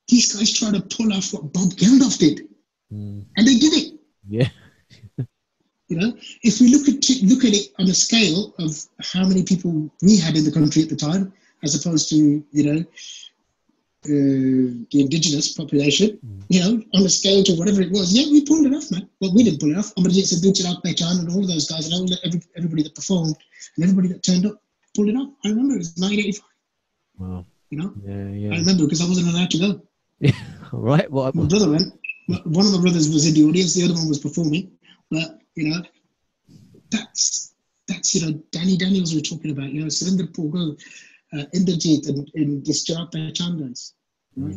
Speaker 1: These guys try to pull off what Bob Geldof did, and they did it.
Speaker 3: Yeah.
Speaker 1: You know, if we look at it on a scale of how many people we had in the country at the time, as opposed to, you know, the indigenous population, you know, on a scale to whatever it was, we pulled it off, man. Well, we didn't pull it off. Amarjit Sidhu, Chirag Pehchan, and all of those guys, and everybody that performed and everybody that turned up pulled it off. I remember it was 1985.
Speaker 3: Wow.
Speaker 1: You know,
Speaker 3: yeah.
Speaker 1: I remember because I wasn't allowed to go.
Speaker 3: Yeah. All right. Well,
Speaker 1: my brother went. One of my brothers was in the audience. The other one was performing. But you know, that's you know, Danny Daniels we're talking about. You know, Surinder Pogal, Inderjeet, and this Chirag Pehchan guys. Right?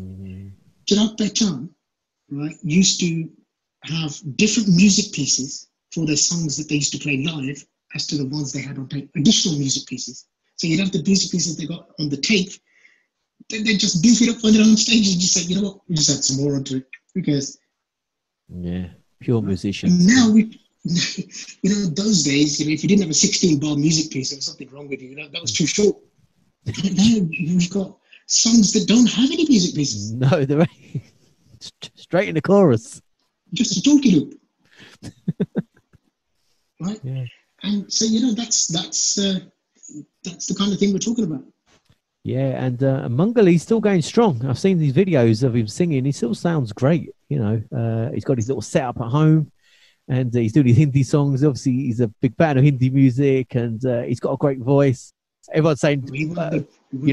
Speaker 1: Chirag Pehchan, right, used to have different music pieces for their songs that they used to play live as to the ones they had on tape. Additional music pieces. So you'd have the music pieces they got on the tape. Then they just beef it up when they're on stage and just say, you know what, we just add some more onto it. Who cares?
Speaker 3: Yeah, pure musician.
Speaker 1: And now you know, those days, you know, if you didn't have a 16-bar music piece, there was something wrong with you. You know, that was too short. And now we've got songs that don't have any music pieces.
Speaker 3: No, they're straight in the chorus.
Speaker 1: Just a Dholki loop. Right?
Speaker 3: Yeah.
Speaker 1: And so, you know, that's the kind of thing we're talking about.
Speaker 3: Yeah, and Mangal, he's still going strong. I've seen these videos of him singing. He still sounds great, you know. He's got his little setup at home, and he's doing his Hindi songs. Obviously, he's a big fan of Hindi music, and he's got a great voice. Everyone's saying,
Speaker 1: you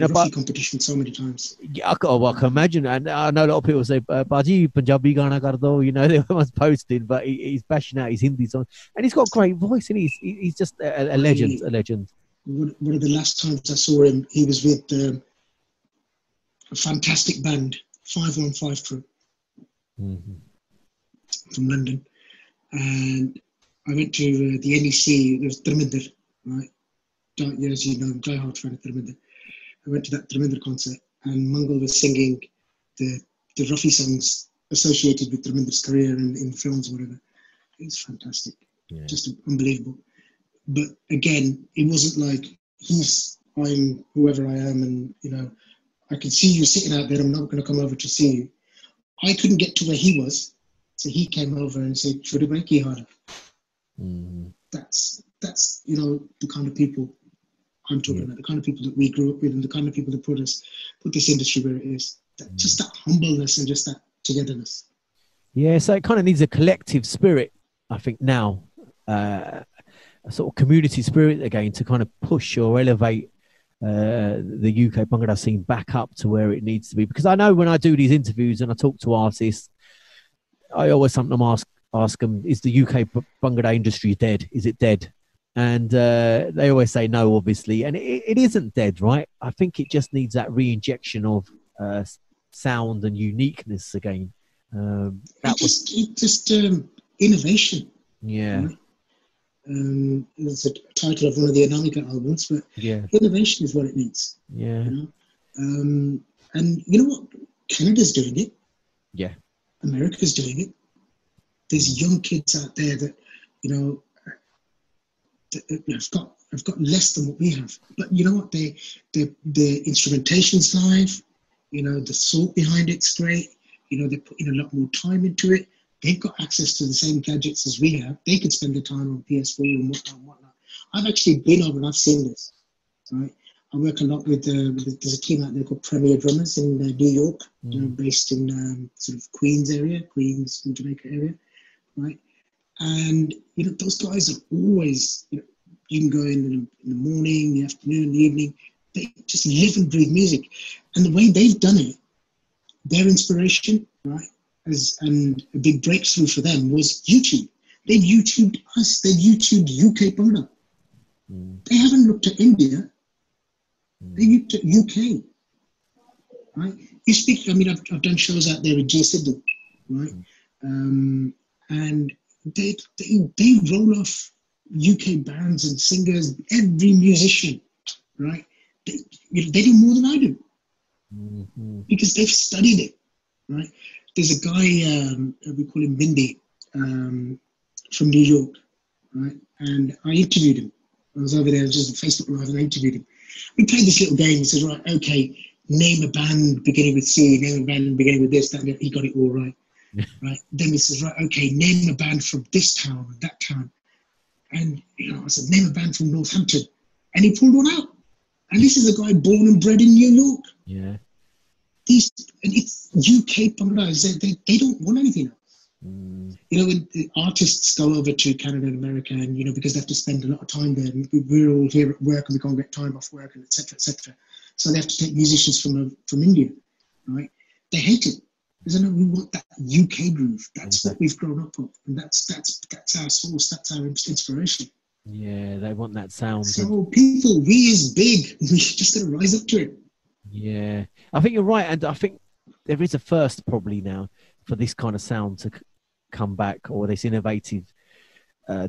Speaker 1: know, but competition so many times.
Speaker 3: Yeah, I can imagine. And I know a lot of people say, "Baji, Punjabi gana kar do." You know, everyone's posted, but he's bashing out his Hindi songs, and he's got a great voice, and he's just a legend, a legend.
Speaker 1: One of the last times I saw him, he was with a fantastic band, 515 Crew, from London, and I went to the NEC. There was Dharminder, right? As you know, die-hard fan of Dharminder. I went to that Dharminder concert, and Mangal was singing the Ruffy songs associated with Dharminder's career in films or whatever. It was fantastic, just unbelievable. But again, it wasn't like I'm whoever I am, and you know, I can see you sitting out there. I'm not going to come over to see you. I couldn't get to where he was, so he came over and said, "Should I make you harder?" That's you know, the kind of people I'm talking about, the kind of people that we grew up with, and the kind of people that put this industry where it is. Just that humbleness and just that togetherness.
Speaker 3: Yeah, so it kind of needs a collective spirit, I think now. A sort of community spirit again to kind of push or elevate the UK Bhangra scene back up to where it needs to be. Because I know when I do these interviews and I talk to artists, I always sometimes ask them, is the UK Bhangra industry dead? Is it dead? And they always say no, obviously. And it isn't dead, right? I think it just needs that re-injection of sound and uniqueness again.
Speaker 1: Just innovation.
Speaker 3: Yeah.
Speaker 1: Right? It's a title of one of the Anamika albums, but innovation is what it needs.
Speaker 3: Yeah.
Speaker 1: You know? And you know what? Canada's doing it.
Speaker 3: Yeah.
Speaker 1: America's doing it. There's young kids out there that, you know, have have got less than what we have. But you know what? The instrumentation's live. You know, the thought behind it's great. You know, they're putting a lot more time into it. They've got access to the same gadgets as we have. They can spend the time on PS4 and whatnot. I've actually been over and I've seen this. Right? I work a lot with there's a team out there called Premier Drummers in New York, you know, based in sort of Queens area, Queens and Jamaica area, right? And you know, those guys are always, you know, you can go in the morning, the afternoon, the evening. They just live and breathe music, and the way they've done it, their inspiration, right, and a big breakthrough for them was YouTube. They've YouTubed us. They've YouTubed UK Bhangra. They haven't looked at India. They looked at UK. Right? You speak. I mean, I've done shows out there with G Sidhu, right? And they roll off UK bands and singers. Every musician, right? They do more than I do because they've studied it, right? There's a guy we call him Bindi from New York, right? And I interviewed him. I was over there, just a Facebook Live, and I interviewed him. We played this little game. He says, right, okay, name a band beginning with C, name a band beginning with this, that, and that. He got it all right. Right. Then he says, right, okay, name a band from this town or that town. And, you know, I said, name a band from Northampton. And he pulled one out. And this is a guy born and bred in New York.
Speaker 3: Yeah.
Speaker 1: And it's UK Bhangra. They don't want anything else. You know, when the artists go over to Canada and America, and you know, because they have to spend a lot of time there, and we're all here at work and we can't get time off work, and etc., etc. So they have to take musicians from India, right? They hate it. They say, no, we want that UK groove. That's what we've grown up with, and that's our source. That's our inspiration.
Speaker 3: Yeah, they want that sound.
Speaker 1: So people, we is big. We just got to rise up to it.
Speaker 3: Yeah, I think you're right, and I think there is a first probably now for this kind of sound to come back, or this innovative,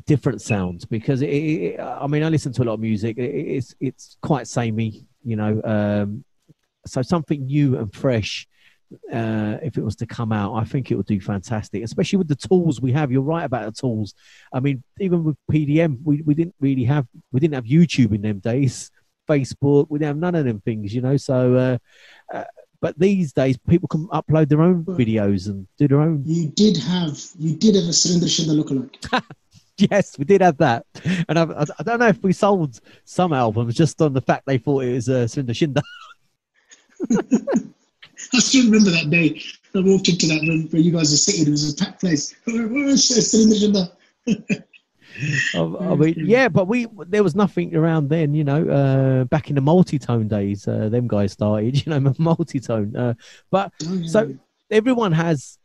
Speaker 3: different sounds. Because I mean, I listen to a lot of music. It's quite samey, you know. So something new and fresh. If it was to come out, I think it would do fantastic, especially with the tools we have. You're right about the tools. I mean, even with PDM, we didn't have YouTube in them days, Facebook, we didn't have none of them things, you know. So, but these days, people can upload their own videos and do their own.
Speaker 1: You did have a Surinder Shinda lookalike.
Speaker 3: Yes, we did have that, and I don't know if we sold some albums just on the fact they thought it was Surinder Shinda.
Speaker 1: I still remember that day. I walked into that room where you guys were sitting. It was a packed place. I
Speaker 3: mean, yeah, but there was nothing around then, you know. Back in the multi-tone days, them guys started, you know, multi-tone. So everyone has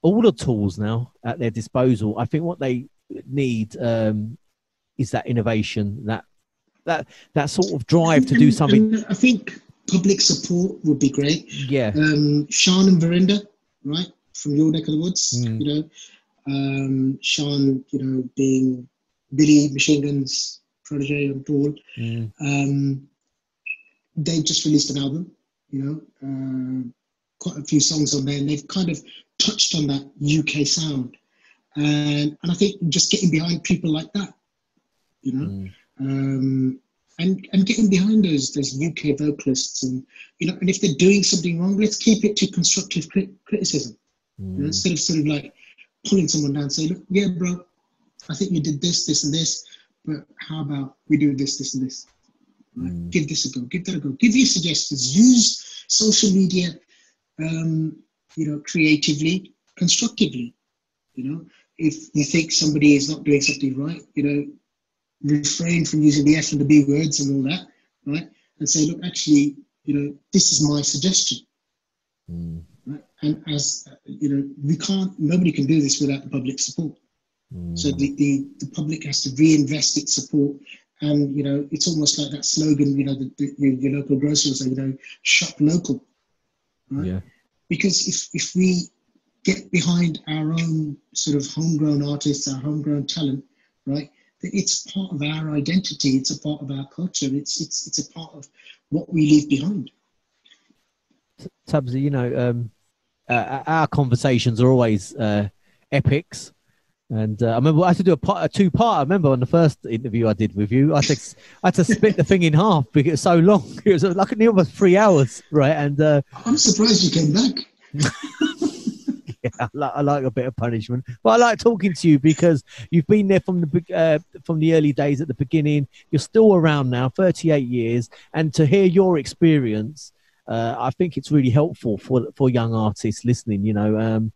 Speaker 3: all the tools now at their disposal. I think what they need is that innovation, that sort of drive to do something.
Speaker 1: And I think public support would be great.
Speaker 3: Yeah.
Speaker 1: Sean and Verinda, right, from your neck of the woods, you know. Sean, you know, being Billy Machine Gun's protege on tour. They just released an album, you know, quite a few songs on there, and they've kind of touched on that UK sound. And I think just getting behind people like that, you know, and getting behind those UK vocalists, and you know, and if they're doing something wrong, let's keep it to constructive criticism, you know, instead of sort of like pulling someone down and say, look, yeah, bro, I think you did this, this, and this, but how about we do this, this, and this? Right? Give this a go, give that a go, give your suggestions, use social media, you know, creatively, constructively. You know, if you think somebody is not doing something right, you know, refrain from using the F and the B words and all that, right? And say, look, actually, you know, this is my suggestion. Right? And as you know, nobody can do this without the public support. So the public has to reinvest its support. And, you know, it's almost like that slogan, you know, your local grocer will say, you know, shop local. Right? Yeah. Because if we get behind our own sort of homegrown artists, our homegrown talent, right, that it's part of our identity, it's a part of our culture, it's a part of what we leave behind.
Speaker 3: Tubsy, you know, our conversations are always epics, And I remember I had to do a two-part. I remember on the first interview I did with you, I had to split the thing in half because it was so long. It was like almost 3 hours, right? And
Speaker 1: I'm surprised you came back.
Speaker 3: yeah, I like a bit of punishment, but I like talking to you because you've been there from the early days at the beginning. You're still around now, 38 years, and to hear your experience, I think it's really helpful for young artists listening. You know.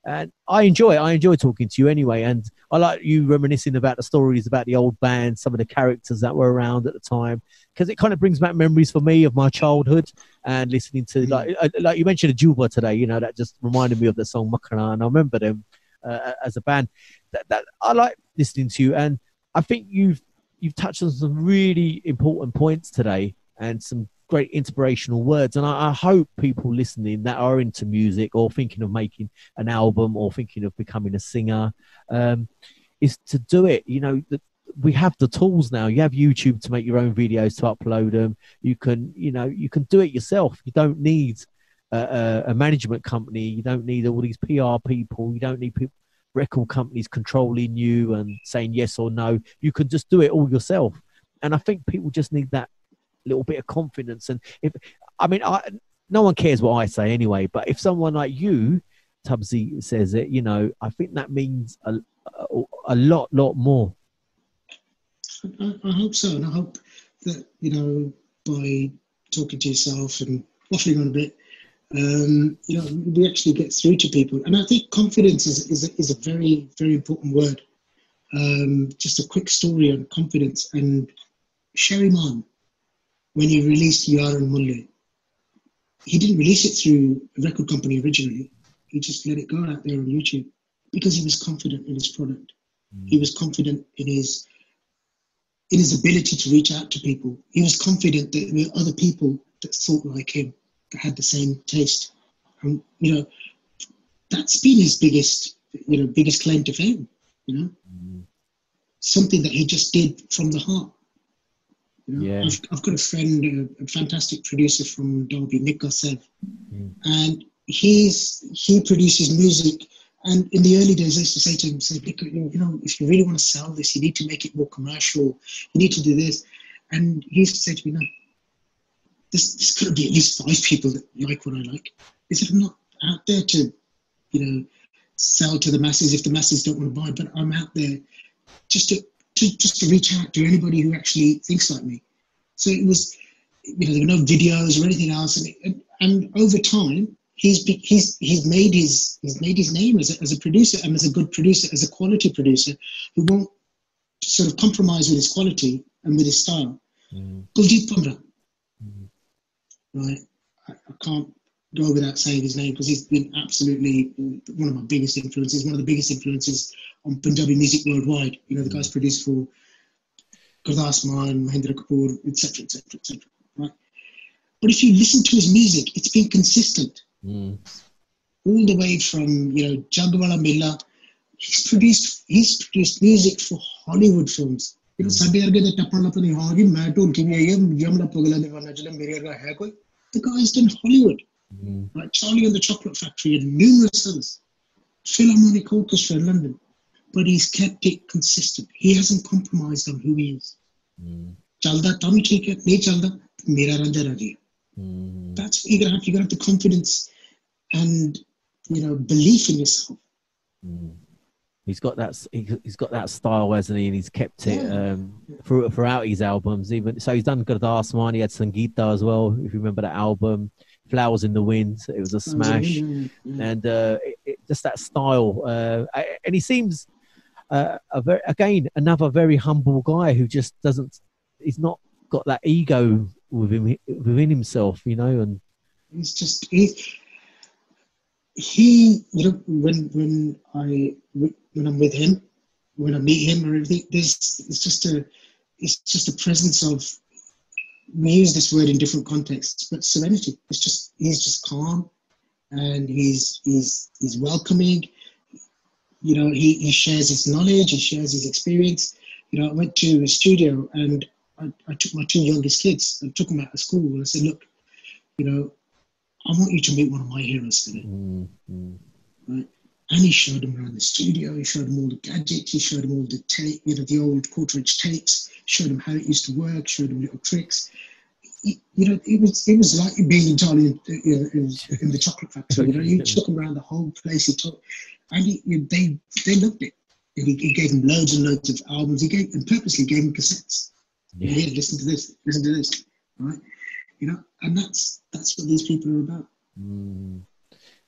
Speaker 3: And I enjoy talking to you anyway. And I like you reminiscing about the stories about the old band, some of the characters that were around at the time, because it kind of brings back memories for me of my childhood and listening to, like you mentioned, a Juba today, you know, that just reminded me of the song Makana. And I remember them as a band that I like listening to you. And I think you've touched on some really important points today and some great inspirational words, and I hope people listening that are into music or thinking of making an album or thinking of becoming a singer is to do it. You know, we have the tools now. You have YouTube to make your own videos, to upload them. You can do it yourself. You don't need a management company. You don't need all these PR people. You don't need record companies controlling you and saying yes or no. You can just do it all yourself, and I think people just need that little bit of confidence. And no one cares what I say anyway, but if someone like you, Tubsy, says it, you know, I think that means a lot more.
Speaker 1: I hope so, and I hope that, you know, by talking to yourself and waffling on a bit, you know, we actually get through to people. And I think confidence is a very, very important word. Just a quick story on confidence. And Sherry Man, when he released Yar and Mulle, he didn't release it through a record company originally. He just let it go out there on YouTube because he was confident in his product. He was confident in his ability to reach out to people. He was confident that there were other people that thought like him, that had the same taste. And, you know, that's been his biggest claim to fame, you know? Something that he just did from the heart. You know,
Speaker 3: yeah.
Speaker 1: I've got a friend, a fantastic producer from Dholki, Nick Garcev, and he produces music. And in the early days, I used to say to him, Nick, you know, if you really want to sell this, you need to make it more commercial. You need to do this. And he used to say to me, no, there's got to be at least 5 people that like what I like. He said, I'm not out there to, you know, sell to the masses if the masses don't want to buy, but I'm out there just to reach out to anybody who actually thinks like me. So it was, you know, there were no videos or anything else, and over time he's made his name as a producer, and as a good producer, as a quality producer who won't sort of compromise with his quality and with his style. Bhangra, right? I can't go without saying his name because he's been absolutely one of my biggest influences, one of the biggest influences on Punjabi music worldwide. You know, the guy's produced for Gurdas Maan, Mahendra Kapoor, etc., right? But if you listen to his music, it's been consistent. All the way from, you know, Jagwala Mela. He's produced music for Hollywood films. You know, the guy's done Hollywood, right? Charlie and the Chocolate Factory and numerous others. Philharmonic Orchestra in London. But he's kept it consistent. He hasn't compromised on who he is. Chalda Tommy Chika, nahi chalda, mera ranja raji. That's what you're gonna have. You're gonna have the confidence and, you know, belief in yourself.
Speaker 3: He's got that style, hasn't he? And he's kept it throughout his albums. Even so, he's done Gurdas Maan. He had Sangeeta as well. If you remember that album, Flowers in the Wind, it was a smash. And just that style. And he seems another very humble guy who just doesn't. He's not got that ego within himself, you know. And
Speaker 1: he's just he, you know, when I'm with him, when I meet him or everything, it's just a presence of, we use this word in different contexts, but serenity. He's just calm, and he's welcoming. You know, he shares his knowledge, he shares his experience. You know, I went to a studio and I took my 2 youngest kids and took them out of school, and I said, look, you know, I want you to meet one of my heroes today. Right? And he showed them around the studio. He showed them all the gadgets. He showed them all the tape, the old quarter-inch tapes. Showed them how it used to work. Showed them little tricks. It was like being in Charlie in the chocolate factory. He took them around the whole place. They loved it. And he gave them loads and loads of albums. And purposely gave them cassettes. Yeah. Here, listen to this. Listen to this. Right? And that's what these people are about.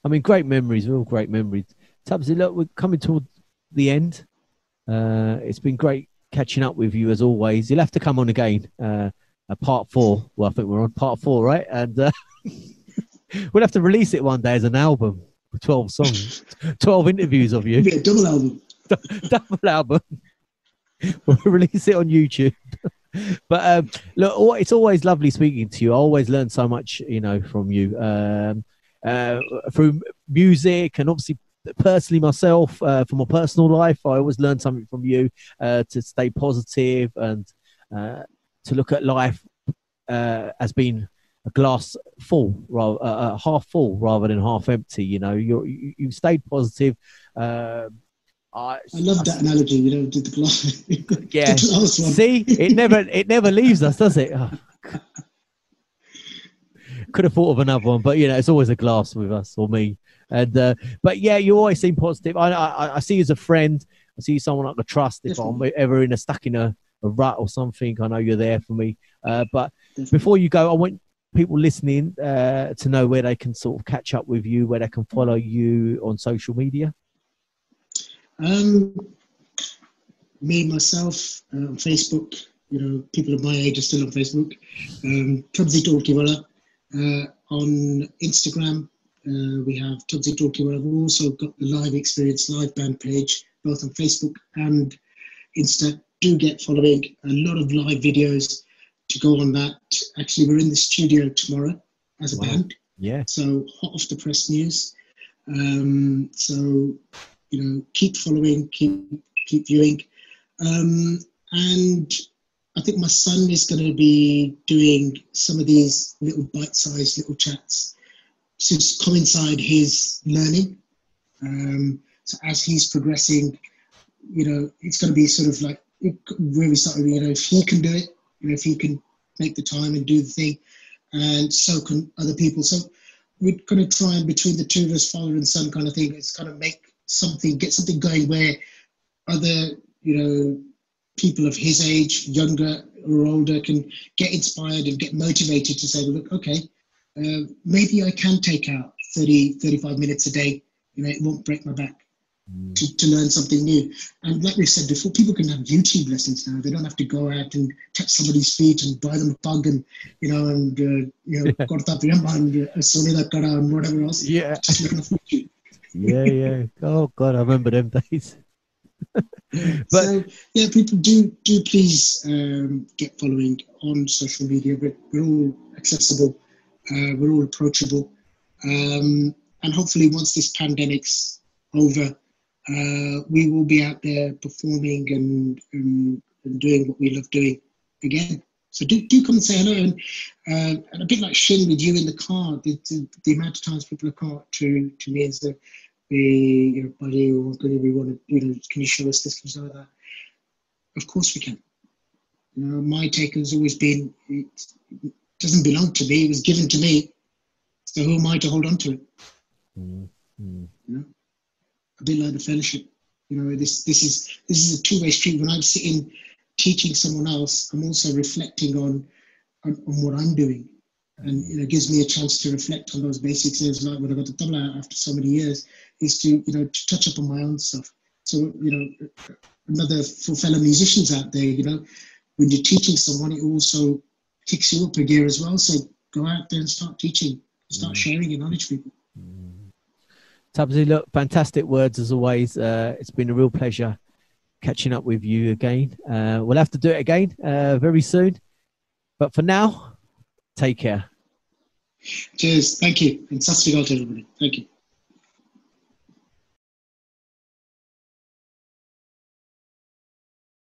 Speaker 3: I mean, great memories. Real great memories. Tubsy, look, we're coming towards the end. It's been great catching up with you as always. You'll have to come on again. Part 4. Well, I think we're on part 4, right? And we'll have to release it one day as an album with 12 songs, 12 interviews of you.
Speaker 1: It'll be a double album.
Speaker 3: Double album. We'll release it on YouTube. But look, it's always lovely speaking to you. I always learn so much, from you through music, and obviously personally myself, from my personal life. I always learn something from you to stay positive and to look at life as being a glass full, rather half full rather than half empty. You stayed positive. I
Speaker 1: love that analogy. Did the glass?
Speaker 3: Yeah.
Speaker 1: The glass one.
Speaker 3: See, it never leaves us, does it? Oh. Could have thought of another one, but it's always a glass with us or me. And but yeah, you always seem positive. I see you as a friend. I see you someone I can trust. If Definitely. I'm ever stuck in a rut or something, I know you're there for me. But Definitely. Before you go, I want people listening to know where they can sort of catch up with you, where they can follow you on social media.
Speaker 1: Me, myself, on Facebook, people of my age are still on Facebook. Tubsy Dholki. On Instagram, we have Tubsy Dholki. We've also got the live experience, live band page, both on Facebook and Insta. Do get following. A lot of live videos to go on that. Actually, we're in the studio tomorrow as a band.
Speaker 3: Yeah.
Speaker 1: So hot off the press news. So keep following, keep viewing. And I think my son is going to be doing some of these little bite-sized little chats to coincide his learning. So as he's progressing, it's going to be sort of like where we started, if he can do it, if he can make the time and do the thing, and so can other people. So we're going to try and between the two of us, father and son kind of thing, it's kind of get something going where other, people of his age, younger or older, can get inspired and get motivated to say, well, look, okay, maybe I can take out 35 minutes a day. It won't break my back to learn something new. And like we said before, people can have YouTube lessons now. They don't have to go out and touch somebody's feet and buy them a pug and, korta piyamma and sonida kada and whatever else.
Speaker 3: Yeah.
Speaker 1: Just learn off YouTube.
Speaker 3: Yeah. Oh God, I remember them days.
Speaker 1: But so yeah, people do please get following on social media. We're all accessible, we're all approachable, and hopefully once this pandemic's over, we will be out there performing and doing what we love doing again. So do come and say hello, and a bit like Shin with you in the car, the amount of times people have come up to me and said, buddy, or we want to, can you show us this, can you show that? Of course we can. My take has always been, it doesn't belong to me, it was given to me, so who am I to hold on to it? A bit like the fellowship. This is a two-way street. When I'm sitting teaching someone else, I'm also reflecting on what I'm doing. And it gives me a chance to reflect on those basics. It's like when I got the tabla after so many years, is to to touch up on my own stuff. So another for fellow musicians out there, when you're teaching someone, it also kicks you up a gear as well. So go out there and start teaching, start sharing your knowledge with people.
Speaker 3: Tubsy, look, fantastic words as always. It's been a real pleasure catching up with you again. We'll have to do it again very soon. But for now, take care.
Speaker 1: Cheers. Thank you. And Sat Sri Akal to everybody. Thank you.